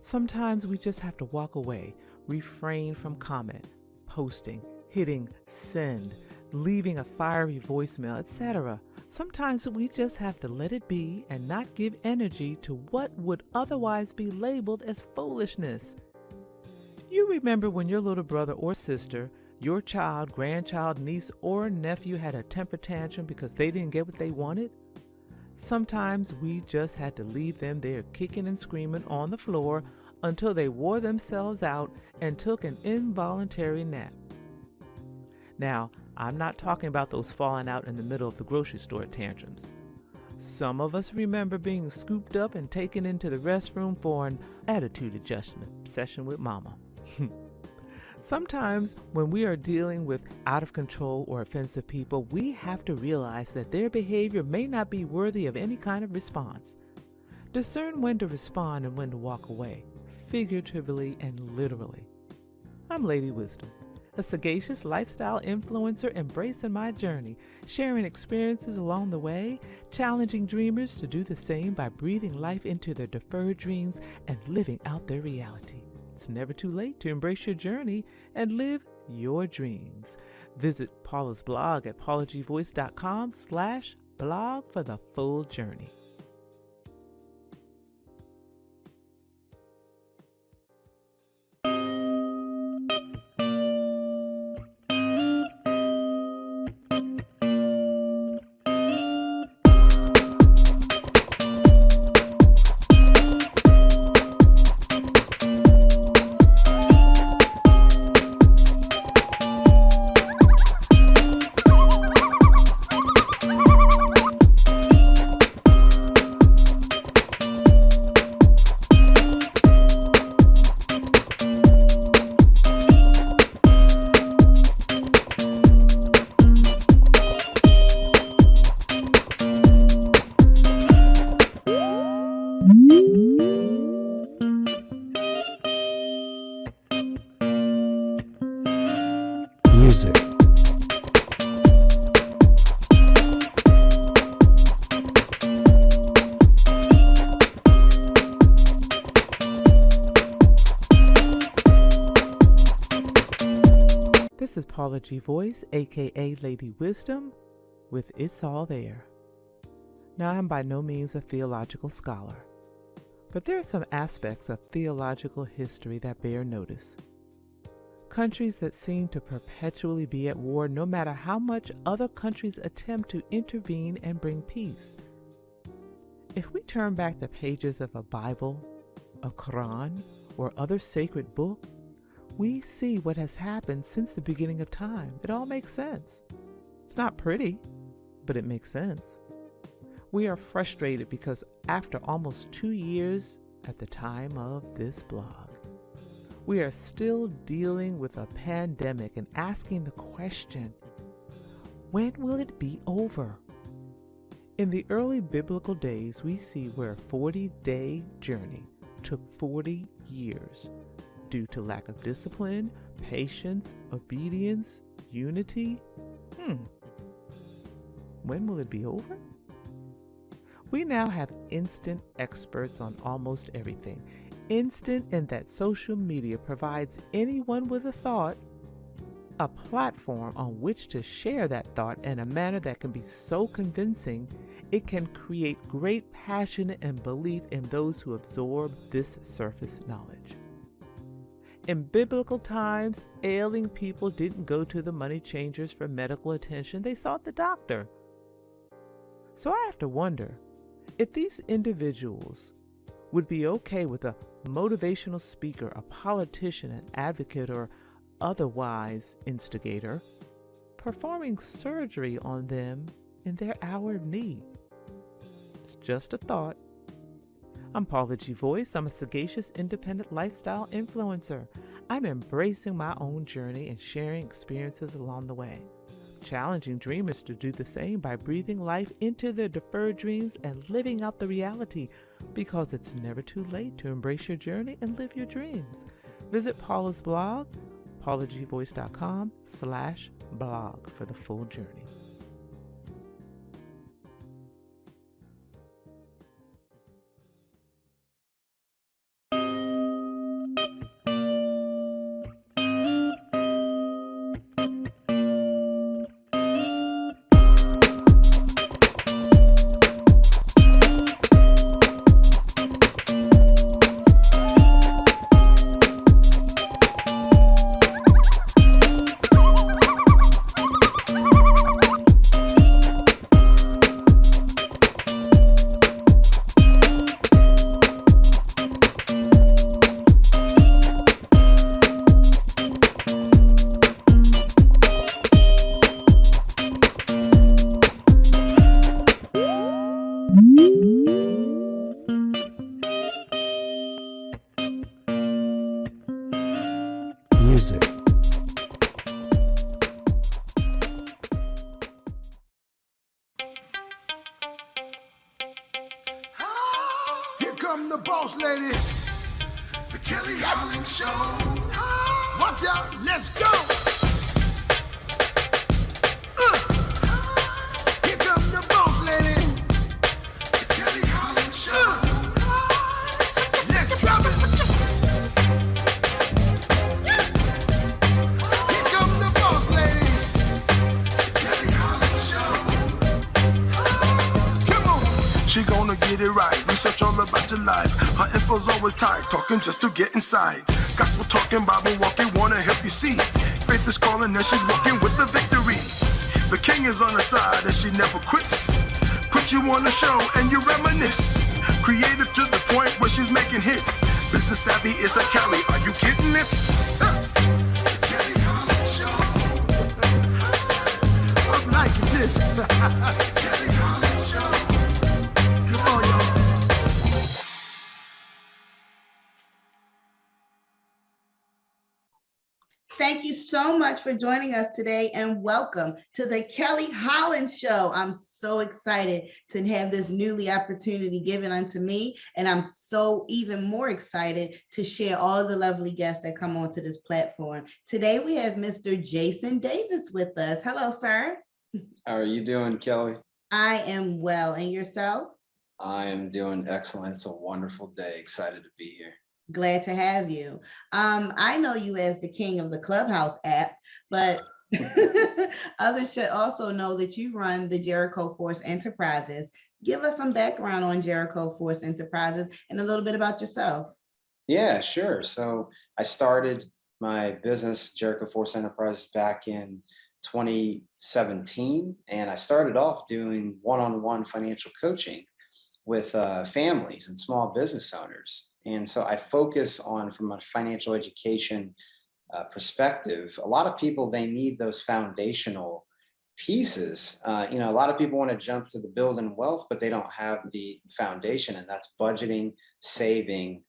Sometimes we just have to walk away, refrain from comment, posting, hitting send, leaving a fiery voicemail, etc. Sometimes we just have to let it be and not give energy to what would otherwise be labeled as foolishness. You remember when your little brother or sister, your child, grandchild, niece, or nephew had a temper tantrum because they didn't get what they wanted? Sometimes we just had to leave them there kicking and screaming on the floor until they wore themselves out and took an involuntary nap. Now, I'm not talking about those falling out in the middle of the grocery store tantrums. Some of us remember being scooped up and taken into the restroom for an attitude adjustment session with mama. Sometimes when we are dealing with out of control or offensive people, we have to realize that their behavior may not be worthy of any kind of response. Discern when to respond and when to walk away, figuratively and literally. I'm Lady Wisdom, a sagacious lifestyle influencer embracing my journey, sharing experiences along the way, challenging dreamers to do the same by breathing life into their deferred dreams and living out their reality. It's never too late to embrace your journey and live your dreams. Visit Paula's blog at paulagvoice.com/blog for the full journey. This is Paula G. Voice, aka Lady Wisdom, with It's All There. Now, I'm by no means a theological scholar, but there are some aspects of theological history that bear notice. Countries that seem to perpetually be at war no matter how much other countries attempt to intervene and bring peace. If we turn back the pages of a Bible, a Quran, or other sacred book, we see what has happened since the beginning of time. It all makes sense. It's not pretty, but it makes sense. We are frustrated because after almost 2 years at the time of this blog, we are still dealing with a pandemic and asking the question, when will it be over? In the early biblical days, we see where a 40-day journey took 40 years due to lack of discipline, patience, obedience, unity. When will it be over? We now have instant experts on almost everything. Instant in that social media provides anyone with a thought a platform on which to share that thought in a manner that can be so convincing it can create great passion and belief in those who absorb this surface knowledge. In biblical times, ailing people didn't go to the money changers for medical attention, they sought the doctor. So I have to wonder if these individuals would be okay with a motivational speaker, a politician, an advocate, or otherwise instigator performing surgery on them in their hour of need. It's just a thought. I'm Paula G. Voice. I'm a sagacious, independent lifestyle influencer. I'm embracing my own journey and sharing experiences along the way, challenging dreamers to do the same by breathing life into their deferred dreams and living out the reality, because it's never too late to embrace your journey and live your dreams. Visit Paula's blog, paulagvoice.com/blog for the full journey. Music. Here come the boss lady, the Kelly Holland Show. Watch out, let's go. Here come the boss lady, the Kelly Holland Show. Let's drop it. Here come the boss lady, the Kelly Holland Show. Come on. She gonna get it right. Research all about your life. Her info's always tight. Talking just to get inside. Gospel talking, Bible walking, wanna help you see. Faith is calling and she's walking with the victory. The king is on her side and she never quits. Put you on the show and you reminisce. Creative to the point where she's making hits. Business savvy is a Kelly. Are you getting this? The Kelly Holland Show. I'm liking this. The Kelly Holland Show. Come on, y'all. Thank you so much for joining us today and welcome to the Kelly Holland Show. I'm so excited to have this newly opportunity given unto me, and I'm so even more excited to share all the lovely guests that come onto this platform. Today we have Mr. Jason Davis with us. Hello, sir. How are you doing, Kelly? I am well, and yourself? I am doing excellent. It's a wonderful day. Excited to be here. Glad to have you. I know you as the king of the Clubhouse app, but others should also know that you run the Jericho Force Enterprises. Give us some background on Jericho Force Enterprises and a little bit about yourself. Yeah, sure. So I started my business, Jericho Force Enterprises, back in 2017. And I started off doing one-on-one financial coaching with families and small business owners. And so I focus on, from a financial education perspective, a lot of people, they need those foundational pieces. A lot of people want to jump to the building wealth, but they don't have the foundation, and that's budgeting, saving,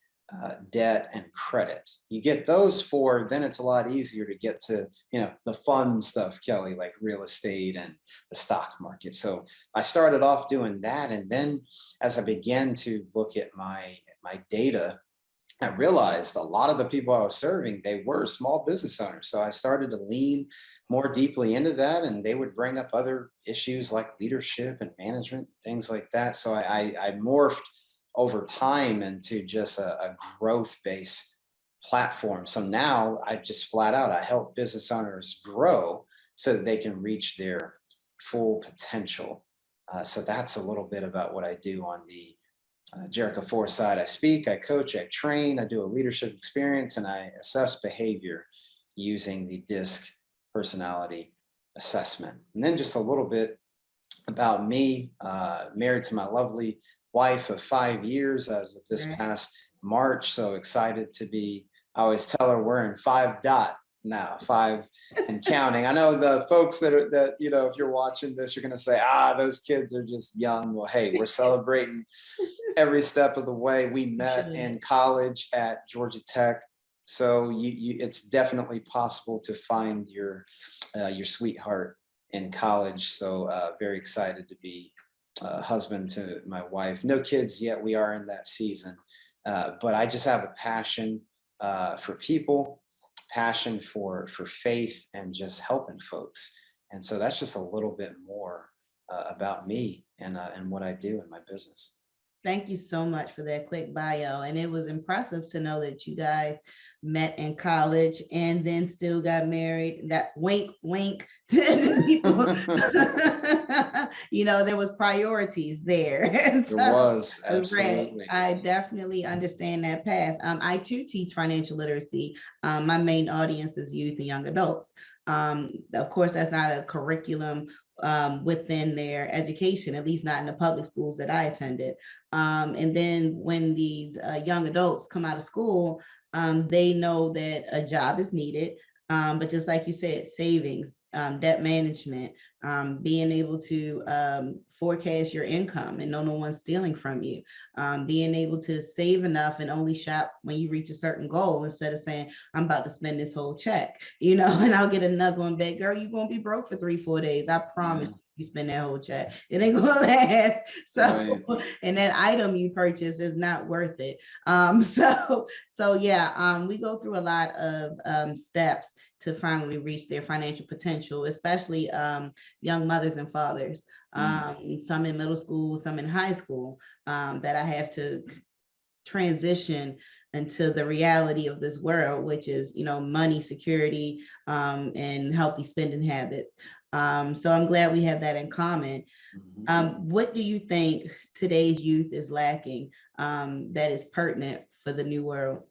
debt, and credit. You get those four, then it's a lot easier to get to, the fun stuff, Kelly, like real estate and the stock market. So I started off doing that. And then as I began to look at my data, I realized a lot of the people I was serving, they were small business owners. So I started to lean more deeply into that, and they would bring up other issues like leadership and management, things like that. So I morphed over time into just a growth-based platform. So now I just flat out, I help business owners grow so that they can reach their full potential. So that's a little bit about what I do on the Jericho Force side. I speak, I coach, I train, I do a leadership experience, and I assess behavior using the DISC personality assessment. And then just a little bit about me, married to my lovely wife of 5 years as of this past March. So excited to be, I always tell her we're in 5 dot now, 5 and counting. I know the folks that if you're watching this, you're going to say, those kids are just young. Well, hey, we're celebrating every step of the way. We met in college at Georgia Tech. So it's definitely possible to find your sweetheart in college. So very excited to be husband to my wife. No kids yet. We are in that season. But I just have a passion for people, passion for faith, and just helping folks. And so that's just a little bit more about me and what I do in my business. Thank you so much for that quick bio. And it was impressive to know that you guys met in college and then still got married. That wink, wink to people. There was priorities there. There was, absolutely. I definitely understand that path. I too teach financial literacy. My main audience is youth and young adults. Of course, that's not a curriculum within their education, at least not in the public schools that I attended. And then when these young adults come out of school, they know that a job is needed. But just like you said, savings, debt management, being able to forecast your income and know no one's stealing from you, being able to save enough and only shop when you reach a certain goal instead of saying, I'm about to spend this whole check, and I'll get another one back. Girl, you're going to be broke for 3-4 days. I promise you spend that whole check. It ain't going to last. So, and that item you purchase is not worth it. We go through a lot of steps to finally reach their financial potential, especially young mothers and fathers, some in middle school, some in high school, that I have to transition into the reality of this world, which is, money, security, and healthy spending habits. So I'm glad we have that in common. What do you think today's youth is lacking that is pertinent for the new world?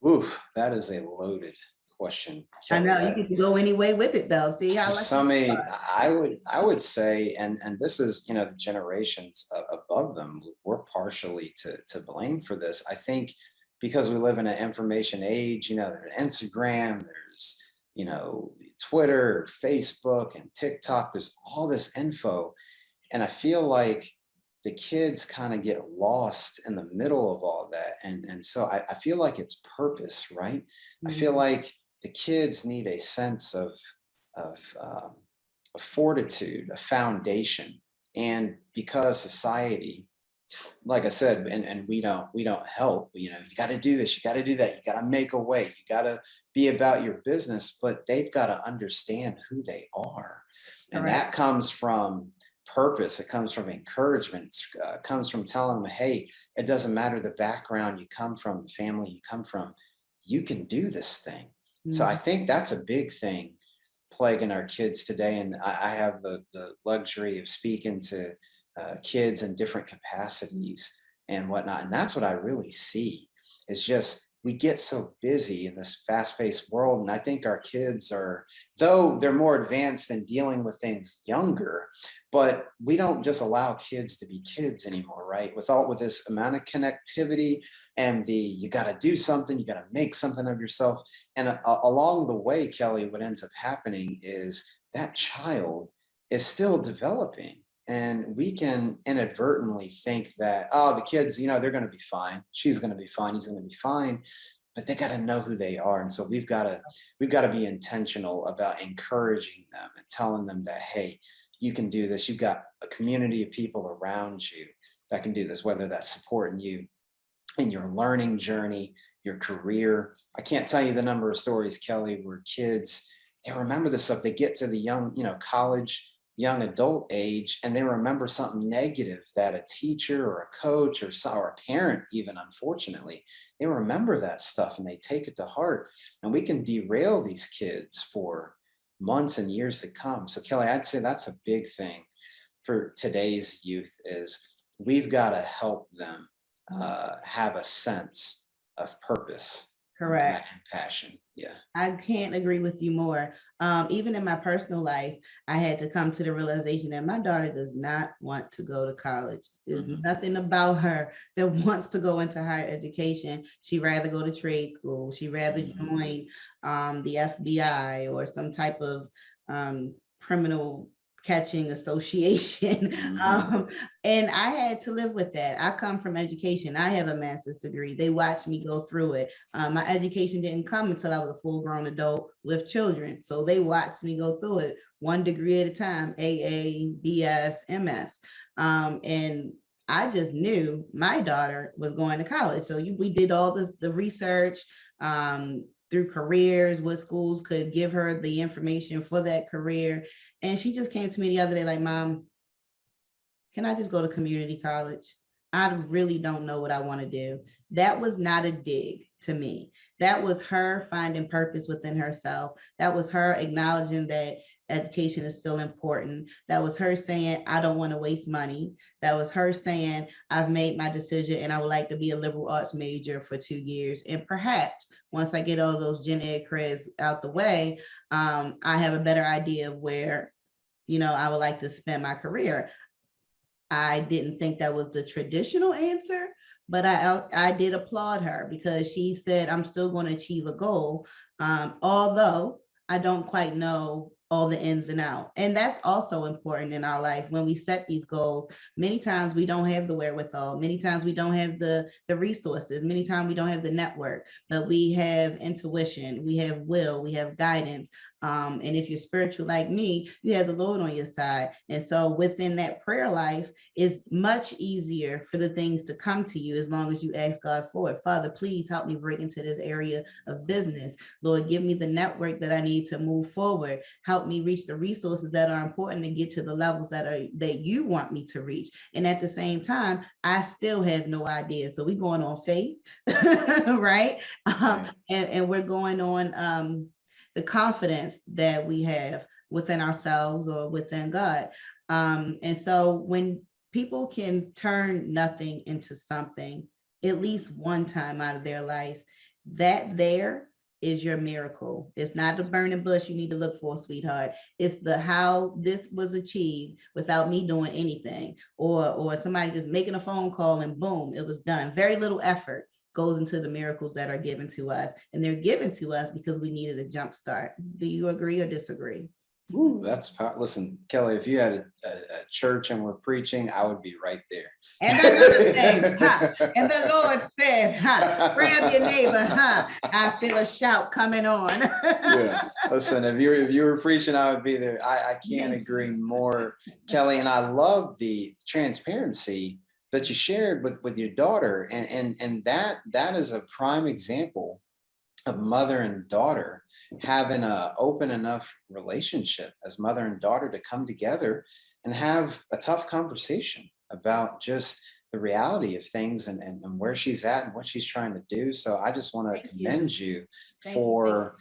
Oof, that is a loaded question. I know you can go any way with it though. See how I would say, and this is, the generations above them, we're partially to blame for this. I think because we live in an information age, there's Instagram, there's, Twitter, Facebook, and TikTok, there's all this info. And I feel like the kids kind of get lost in the middle of all that. And so I feel like it's purpose, right? I feel like the kids need a sense of fortitude, a foundation. And because society, like I said, and we don't help, you got to do this, you got to do that, you got to make a way, you got to be about your business, but they've got to understand who they are. And that comes from purpose. It comes from encouragement. It comes from telling them, hey, it doesn't matter the background you come from, the family you come from, you can do this thing. So I think that's a big thing plaguing our kids today. And I have the luxury of speaking to kids in different capacities and whatnot. And that's what I really see is just, we get so busy in this fast-paced world. And I think our kids are, though they're more advanced in dealing with things younger, but we don't just allow kids to be kids anymore, right? With this amount of connectivity and you got to do something, you got to make something of yourself. And along the way, Kelly, what ends up happening is that child is still developing. And we can inadvertently think that, oh, the kids, they're going to be fine. She's going to be fine. He's going to be fine. But they got to know who they are. And so we've got to be intentional about encouraging them and telling them that, hey, you can do this. You've got a community of people around you that can do this, whether that's supporting you in your learning journey, your career. I can't tell you the number of stories, Kelly, where kids, they remember this stuff. They get to the young, college, young adult age, and they remember something negative that a teacher or a coach or a parent, even, unfortunately, they remember that stuff and they take it to heart. And we can derail these kids for months and years to come. So Kelly, I'd say that's a big thing for today's youth is we've got to help them have a sense of purpose. Correct. And passion. Yeah. I can't agree with you more. Even in my personal life, I had to come to the realization that my daughter does not want to go to college. There's nothing about her that wants to go into higher education. She'd rather go to trade school. She'd rather join the FBI or some type of criminal catching association. And I had to live with that. I come from education. I have a master's degree. They watched me go through it. My education didn't come until I was a full-grown adult with children. So they watched me go through it one degree at a time, AA, BS, MS. And I just knew my daughter was going to college. So we did all the research through careers, what schools could give her the information for that career. And she just came to me the other day like, Mom, can I just go to community college? I really don't know what I want to do. That was not a dig to me. That was her finding purpose within herself. That was her acknowledging that education is still important. That was her saying, I don't want to waste money. That was her saying, I've made my decision and I would like to be a liberal arts major for 2 years. And perhaps once I get all those gen ed creds out the way, I have a better idea of where, I would like to spend my career. I didn't think that was the traditional answer, but I did applaud her because she said, I'm still going to achieve a goal, although I don't quite know all the ins and outs. And that's also important in our life. When we set these goals, many times we don't have the wherewithal. Many times we don't have the resources. Many times we don't have the network, but we have intuition, we have will, we have guidance. And if you're spiritual like me, you have the Lord on your side. And so within that prayer life, it's much easier for the things to come to you as long as you ask God for it. Father, please help me break into this area of business. Lord, give me the network that I need to move forward. Help me reach the resources that are important to get to the levels that you want me to reach. And at the same time, I still have no idea. So we're going on faith, right? And we're going on the confidence that we have within ourselves or within God. And so when people can turn nothing into something, at least one time out of their life, that there is your miracle. It's not the burning bush you need to look for, sweetheart. It's the how this was achieved without me doing anything, or somebody just making a phone call and boom, it was done. Very little effort goes into the miracles that are given to us, and they're given to us because we needed a jump start. Do you agree or disagree? Ooh, listen, Kelly, if you had a church and we're preaching, I would be right there. And the Lord said, and the Lord said, grab your neighbor, I feel a shout coming on. Yeah, listen, if you were preaching, I would be there. I can't agree more, Kelly, and I love the transparency that you shared with your daughter, and that is a prime example of mother and daughter having a open enough relationship as mother and daughter to come together and have a tough conversation about just the reality of things and where she's at and what she's trying to do. So I just want to commend you for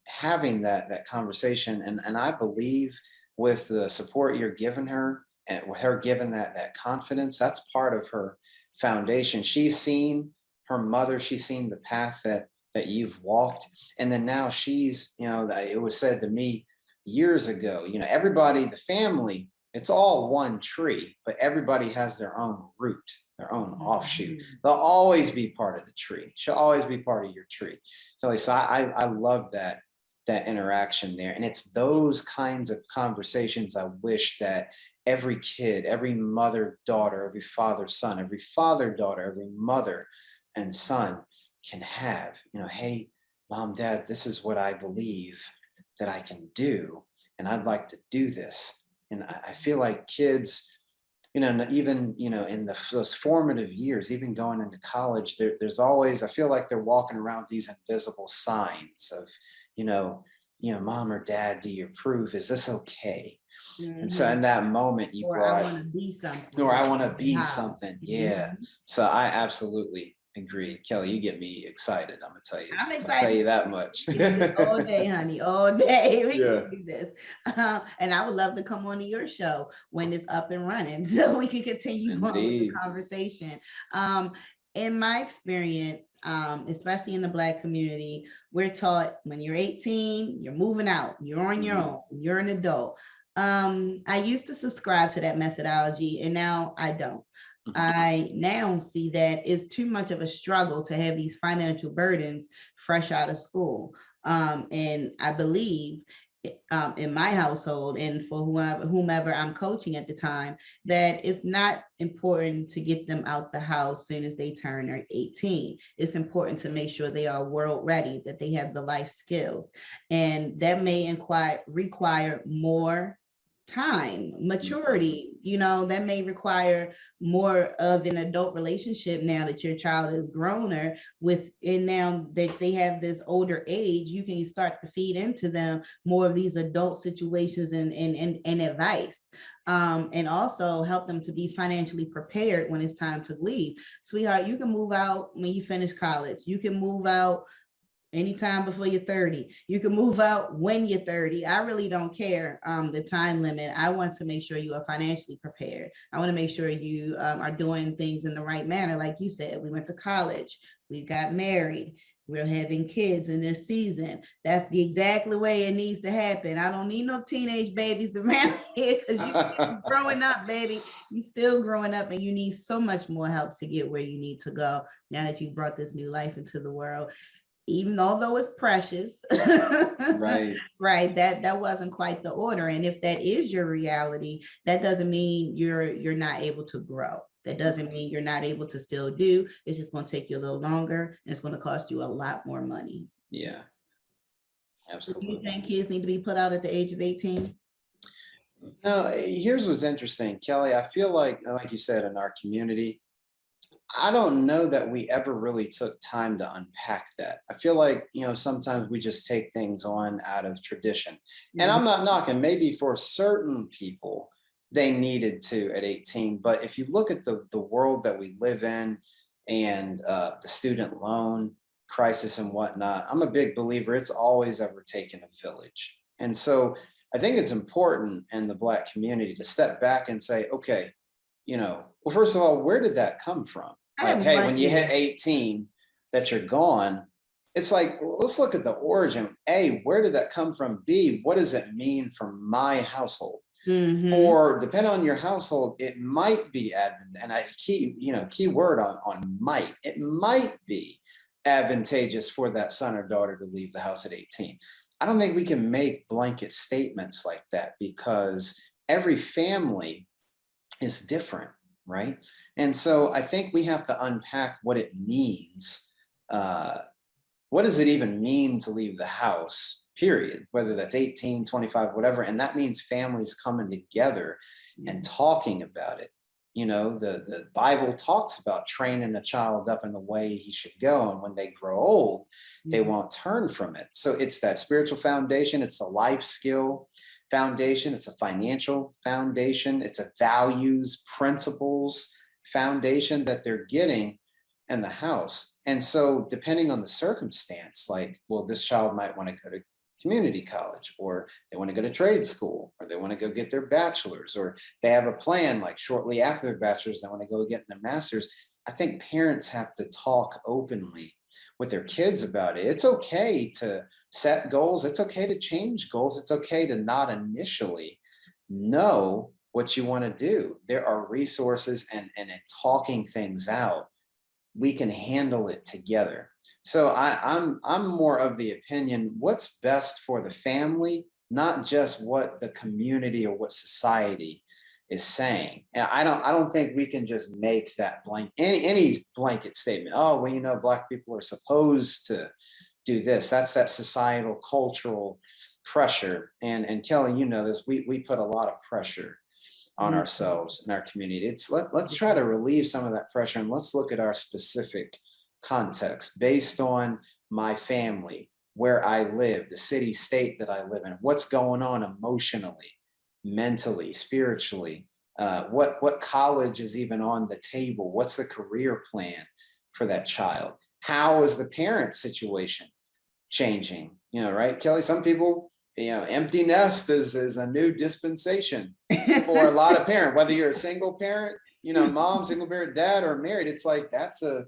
having that conversation. And I believe with the support you're giving her and with her giving that confidence, that's part of her foundation. She's seen her mother, she's seen the path that you've walked. And then now she's, it was said to me years ago, everybody, the family, it's all one tree, but everybody has their own root, their own offshoot. They'll always be part of the tree. She'll always be part of your tree. So I love that interaction there. And it's those kinds of conversations I wish that every kid, every mother, daughter, every father, son, every father, daughter, every mother and son can have. Hey, mom, dad, this is what I believe that I can do, and I'd like to do this. And I feel like kids, even in those formative years, even going into college, there's always, I feel like they're walking around with these invisible signs of, mom or dad, do you approve? Is this okay? And so in that moment, you I want to be something. Or I want to be something. Yeah. So I absolutely agree. Kelly, you get me excited. I'm gonna tell you. I'm excited. I'll tell you that much. All day, honey, all day. We can do this. And I would love to come on to your show when it's up and running, so we can continue on with the conversation. In my experience, especially in the Black community, we're taught when you're 18, you're moving out, you're on your own, you're an adult. I used to subscribe to that methodology, and now I don't. I now see that it's too much of a struggle to have these financial burdens fresh out of school. And I believe in my household and for whomever I'm coaching at the time, that it's not important to get them out the house soon as they turn 18. It's important to make sure they are world ready, that they have the life skills. And that may require more time, maturity, that may require more of an adult relationship now that your child is growner and now that they have this older age, you can start to feed into them more of these adult situations and advice. And also help them to be financially prepared when it's time to leave. Sweetheart, you can move out when you finish college. You can move out anytime before you're 30. You can move out when you're 30. I really don't care the time limit. I want to make sure you are financially prepared. I want to make sure you are doing things in the right manner. Like you said, we went to college, we got married, we're having kids in this season. That's the exactly way it needs to happen. I don't need no teenage babies around here because you're still growing up, baby. You're still growing up and you need so much more help to get where you need to go now that you've brought this new life into the world. Even although it's precious, right, that wasn't quite the order. And if that is your reality, that doesn't mean you're not able to grow. That doesn't mean you're not able to still do. It's just going to take you a little longer, and it's going to cost you a lot more money. Yeah, absolutely. Do you think kids need to be put out at the age of 18? No, here's what's interesting, Kelly. I feel like you said, in our community, I don't know that we ever really took time to unpack that. I feel like, sometimes we just take things on out of tradition. And I'm not knocking, maybe for certain people, they needed to at 18. But if you look at the world that we live in and the student loan crisis and whatnot, I'm a big believer it's always ever taken a village. And so I think it's important in the Black community to step back and say, okay, well, first of all, where did that come from? Like, hey, when you hit 18, that you're gone, it's like, well, let's look at the origin. A, where did that come from? B, what does it mean for my household? Or depending on your household, it might be key word on might. It might be advantageous for that son or daughter to leave the house at 18. I don't think we can make blanket statements like that because every family is different. Right. And so I think we have to unpack what it means. What does it even mean to leave the house, period, whether that's 18, 25, whatever. And that means families coming together and talking about it. You know, the Bible talks about training a child up in the way he should go. And when they grow old, they won't turn from it. So it's that spiritual foundation. It's a life skill foundation. It's a financial foundation. It's a values, principles foundation that they're getting in the house. And so depending on the circumstance, like, well, this child might want to go to community college, or they want to go to trade school, or they want to go get their bachelor's, or they have a plan like shortly after their bachelor's, they want to go get their master's. I think parents have to talk openly with their kids about it. It's okay to set goals. It's okay to change goals. It's okay to not initially know what you want to do. There are resources, and in talking things out, we can handle it together. So I'm more of the opinion, what's best for the family, not just what the community or what society is saying. And I don't think we can just make that any blanket statement. Oh, well, you know, Black people are supposed to do this. That's that societal, cultural pressure. And Kelly, you know this, we put a lot of pressure on ourselves and our community. Let's try to relieve some of that pressure, and let's look at our specific context based on my family, where I live, the city, state that I live in, what's going on emotionally, mentally, spiritually, what college is even on the table, what's the career plan for that child, how is the parent situation changing, you know, right, Kelly? Some people, you know, empty nest is a new dispensation for a lot of parents, whether you're a single parent, you know, mom, single parent, dad, or married. It's like, that's a,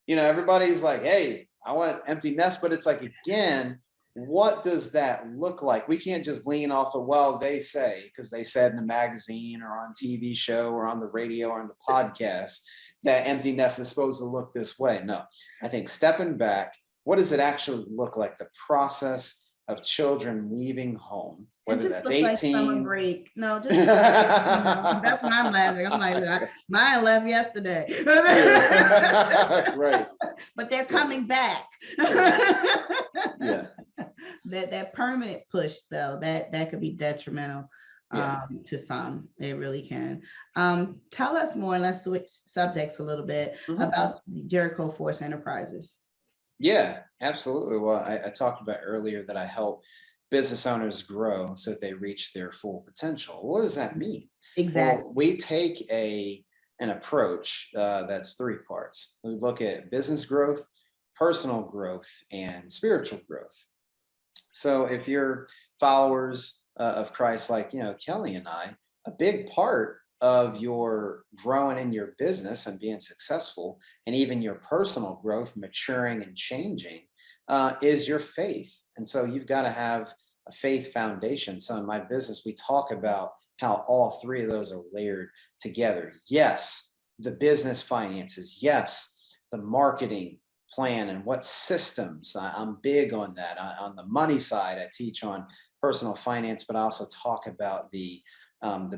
you know, everybody's like, hey, I want empty nest, but it's like, again, what does that look like? We can't just lean off of, well, they say, because they said in a magazine or on TV show or on the radio or on the podcast that empty nest is supposed to look this way. No, I think stepping back, what does it actually look like? The process of children leaving home, whether that's 18. Like summer break. No, just that's why I'm laughing. I'm like, mine left yesterday. Right. But they're coming back. Yeah. That permanent push, though, that could be detrimental to some. It really can. Tell us more, and let's switch subjects a little bit about Jericho Force Enterprises. Yeah, absolutely. Well, I talked about earlier that I help business owners grow so that they reach their full potential. What does that mean? Exactly. Well, we take an approach that's three parts. We look at business growth, personal growth, and spiritual growth. So if you're followers of Christ, like, you know, Kelly and I, a big part of your growing in your business and being successful, and even your personal growth, maturing and changing, is your faith. And so you've got to have a faith foundation. So in my business, we talk about how all three of those are layered together. Yes, the business finances. Yes, the marketing plan and what systems. I'm big on that. On the money side, I teach on personal finance, but I also talk about the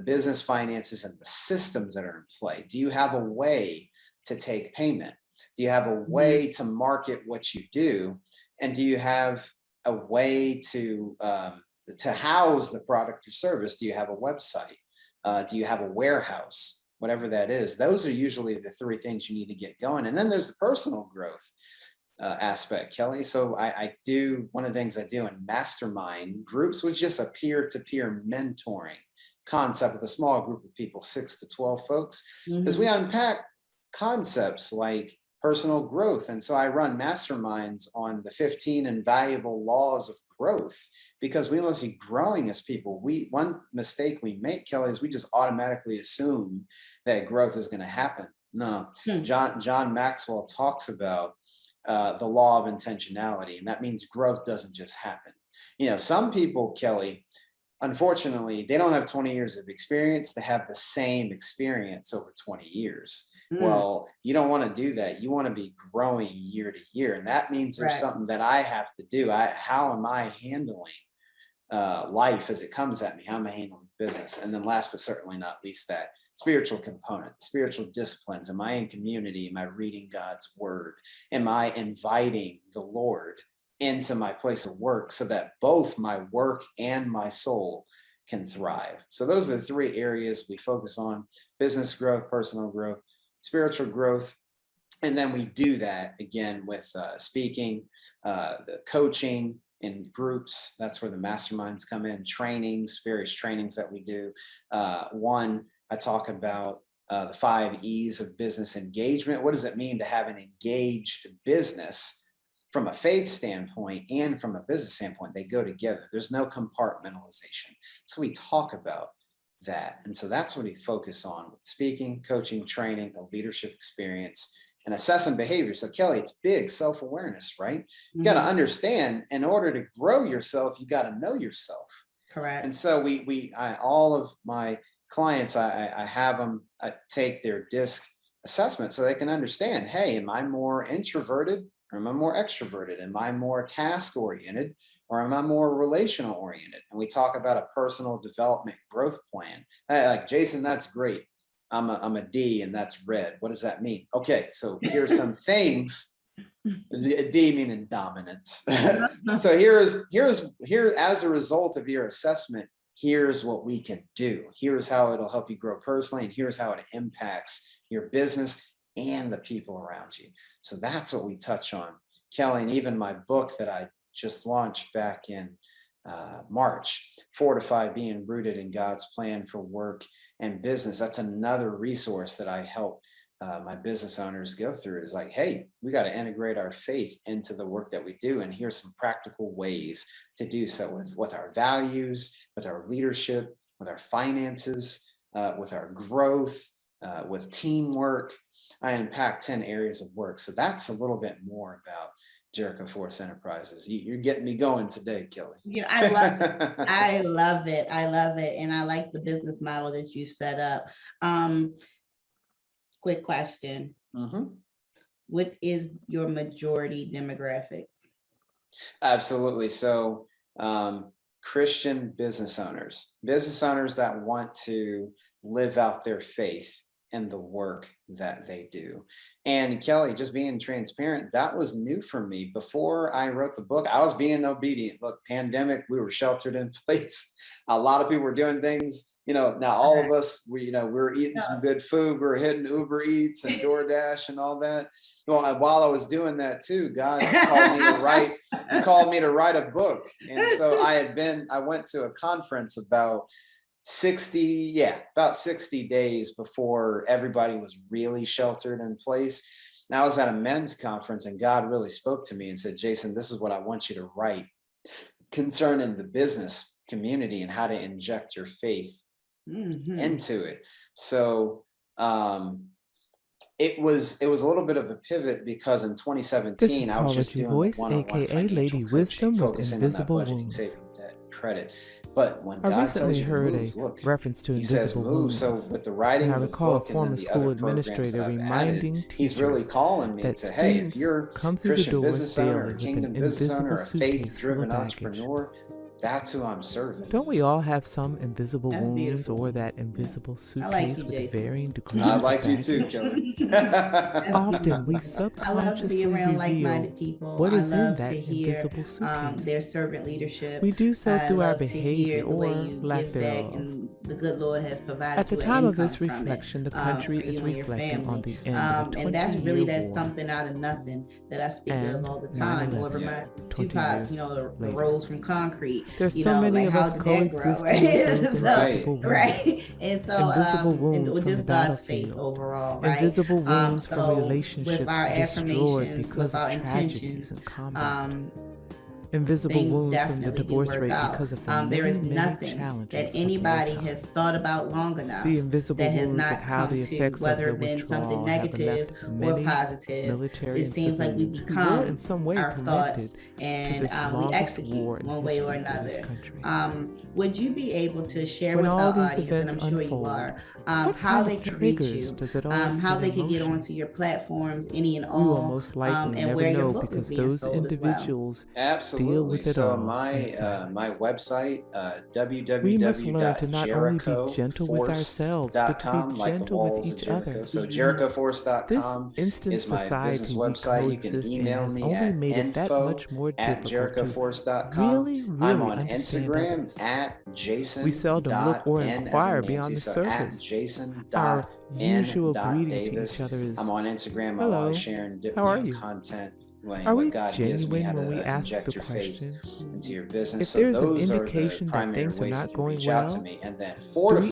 business finances and the systems that are in play. Do you have a way to take payment? Do you have a way to market what you do? And do you have a way to house the product or service? Do you have a website? Do you have a warehouse? Whatever that is, those are usually the three things you need to get going. And then there's the personal growth aspect, Kelly. So I do, one of the things I do in mastermind groups was just a peer-to-peer mentoring concept with a small group of people, 6 to 12 folks, because we unpack concepts like personal growth. And so I run masterminds on the 15 invaluable laws of growth, because we must be growing as people. One mistake we make, Kelly, is we just automatically assume that growth is going to happen. No, John Maxwell talks about the law of intentionality, and that means growth doesn't just happen. You know, some people, Kelly, unfortunately, they don't have 20 years of experience. They have the same experience over 20 years. Well, you don't want to do that. You want to be growing year to year. And that means there's something that I have to do. How am I handling life as it comes at me? How am I handling business? And then last but certainly not least, that spiritual component, spiritual disciplines. Am I in community? Am I reading God's word? Am I inviting the Lord into my place of work so that both my work and my soul can thrive. So those are the 3 areas we focus on: business growth, personal growth, spiritual growth. And then we do that again with speaking, the coaching in groups. That's where the masterminds come in, trainings, various trainings that we do. One, I talk about the 5 E's of business engagement. What does it mean to have an engaged business from a faith standpoint and from a business standpoint? They go together. There's no compartmentalization. So we talk about that. And so that's what we focus on with speaking, coaching, training, the leadership experience, and assessing behavior. So Kelly, it's big self-awareness, right? You got to understand, in order to grow yourself, you got to know yourself. Correct. And so all of my clients, I have them take their DISC assessment so they can understand, hey, am I more introverted or am I more extroverted? Am I more task oriented or am I more relational oriented? And we talk about a personal development growth plan. Like, Jason, that's great. I'm a D and that's red. What does that mean? Okay, so here's some things. D meaning dominance. So here as a result of your assessment, here's what we can do. Here's how it'll help you grow personally, and here's how it impacts your business and the people around you. So that's what we touch on, Kelly. And even my book that I just launched back in March, Fortify Being Rooted in God's Plan for Work and Business. That's another resource that I help my business owners go through. Is like, hey, we got to integrate our faith into the work that we do. And here's some practical ways to do so with our values, with our leadership, with our finances, with our growth, with teamwork. I unpack 10 areas of work. So that's a little bit more about Jericho Force Enterprises. You're getting me going today, Kelly. You know, I love it. I love it. I love it. And I like the business model that you set up. Quick question. What is your majority demographic? Absolutely. So Christian business owners that want to live out their faith and the work that they do. And Kelly, just being transparent, that was new for me. Before I wrote the book, I was being obedient. Look, pandemic, we were sheltered in place. A lot of people were doing things, now all of us, we were eating some good food. We were hitting Uber Eats and DoorDash and all that. Well, while I was doing that too, God called me to write a book. And so I went to a conference about 60 days before everybody was really sheltered in place. And I was at a men's conference and God really spoke to me and said, Jason, this is what I want you to write concerning the business community and how to inject your faith into it. So it was a little bit of a pivot because in 2017 I was just doing Voice, one-on-one aka Lady Wisdom with Invisible Wounds. Saving debt, credit. But when I God recently tells you heard move, a look, reference to he says invisible move. wounds. So with the writing And I of the recall a book and former then the school other programs administrator that I've reminding added, he's really teachers calling me that to, hey, if students you're come a through the Christian doors business owner daily or a with kingdom an business owner invisible or a suitcase full faith-driven of baggage. entrepreneur, that's who I'm serving. Don't we all have some invisible That's wounds beautiful. or that invisible I like suitcase you, with Jason. varying degrees I of like you baggage? too, Kelly. Often we I love to subconsciously be around reveal like-minded people. what I is in love that to hear invisible suitcase. their servant leadership. We do so I through our love to behavior hear the way or you lack give back, thereof. and the good Lord has provided At the you an time of income this from it, reflection, the country for is you and your reflecting on family. the end of a And that's really 20-year that's war. something out of nothing that I speak And of all the time. 9/11, Over my 20 Tupac, years the later. Rose from Concrete. There's so many like of how us did that grow, coexisting right? with those So, invisible wounds. right. And so Invisible wounds and from the just God's faith battlefield. overall, right? Invisible wounds from So relationships with our destroyed affirmations, because with our of tragedies intentions, in combat. um, Invisible things wounds from the definitely do divorce work rate out. because of the There is many nothing challenges that of anybody wartime. has thought about long enough The invisible that has wounds not of how come the to, effects of whether the it been something withdrawal have negative left or many positive. military It and seems like we civilians who were become in some way our thoughts, connected to and this we longest execute war in one way or history for this another. country. Would you be able to share When with all the these audience, and I'm events sure you unfold, are, what how kind they of can reach triggers you, does it all how set they in can get motion? onto your platforms, any and We will all, most likely and never where your know book is because being those sold as well. individuals Absolutely. deal with it So all. my in silence. my website, We must learn to not only be gentle with ourselves, but to www.jerichoforce.com, be like the gentle with walls of each Jericho. other. So This jerichoforce.com instant is my business society we website. You can coexist in email has me only at made it that much more difficult to info@jerichoforce.com. really I'm on understand Instagram others. at Jason. We seldom look or N as in inquire Nancy, beyond the so at surface. Jason. Our N. usual greeting Davis. to each other is, I'm on Instagram. I'm "Hello, always sharing how are you?" content. Are we What God gives me, how genuine when we to ask inject the your faith question? into your business. If So there's an those are the indication that primary things are ways not that you going reach out to well, me. And then do we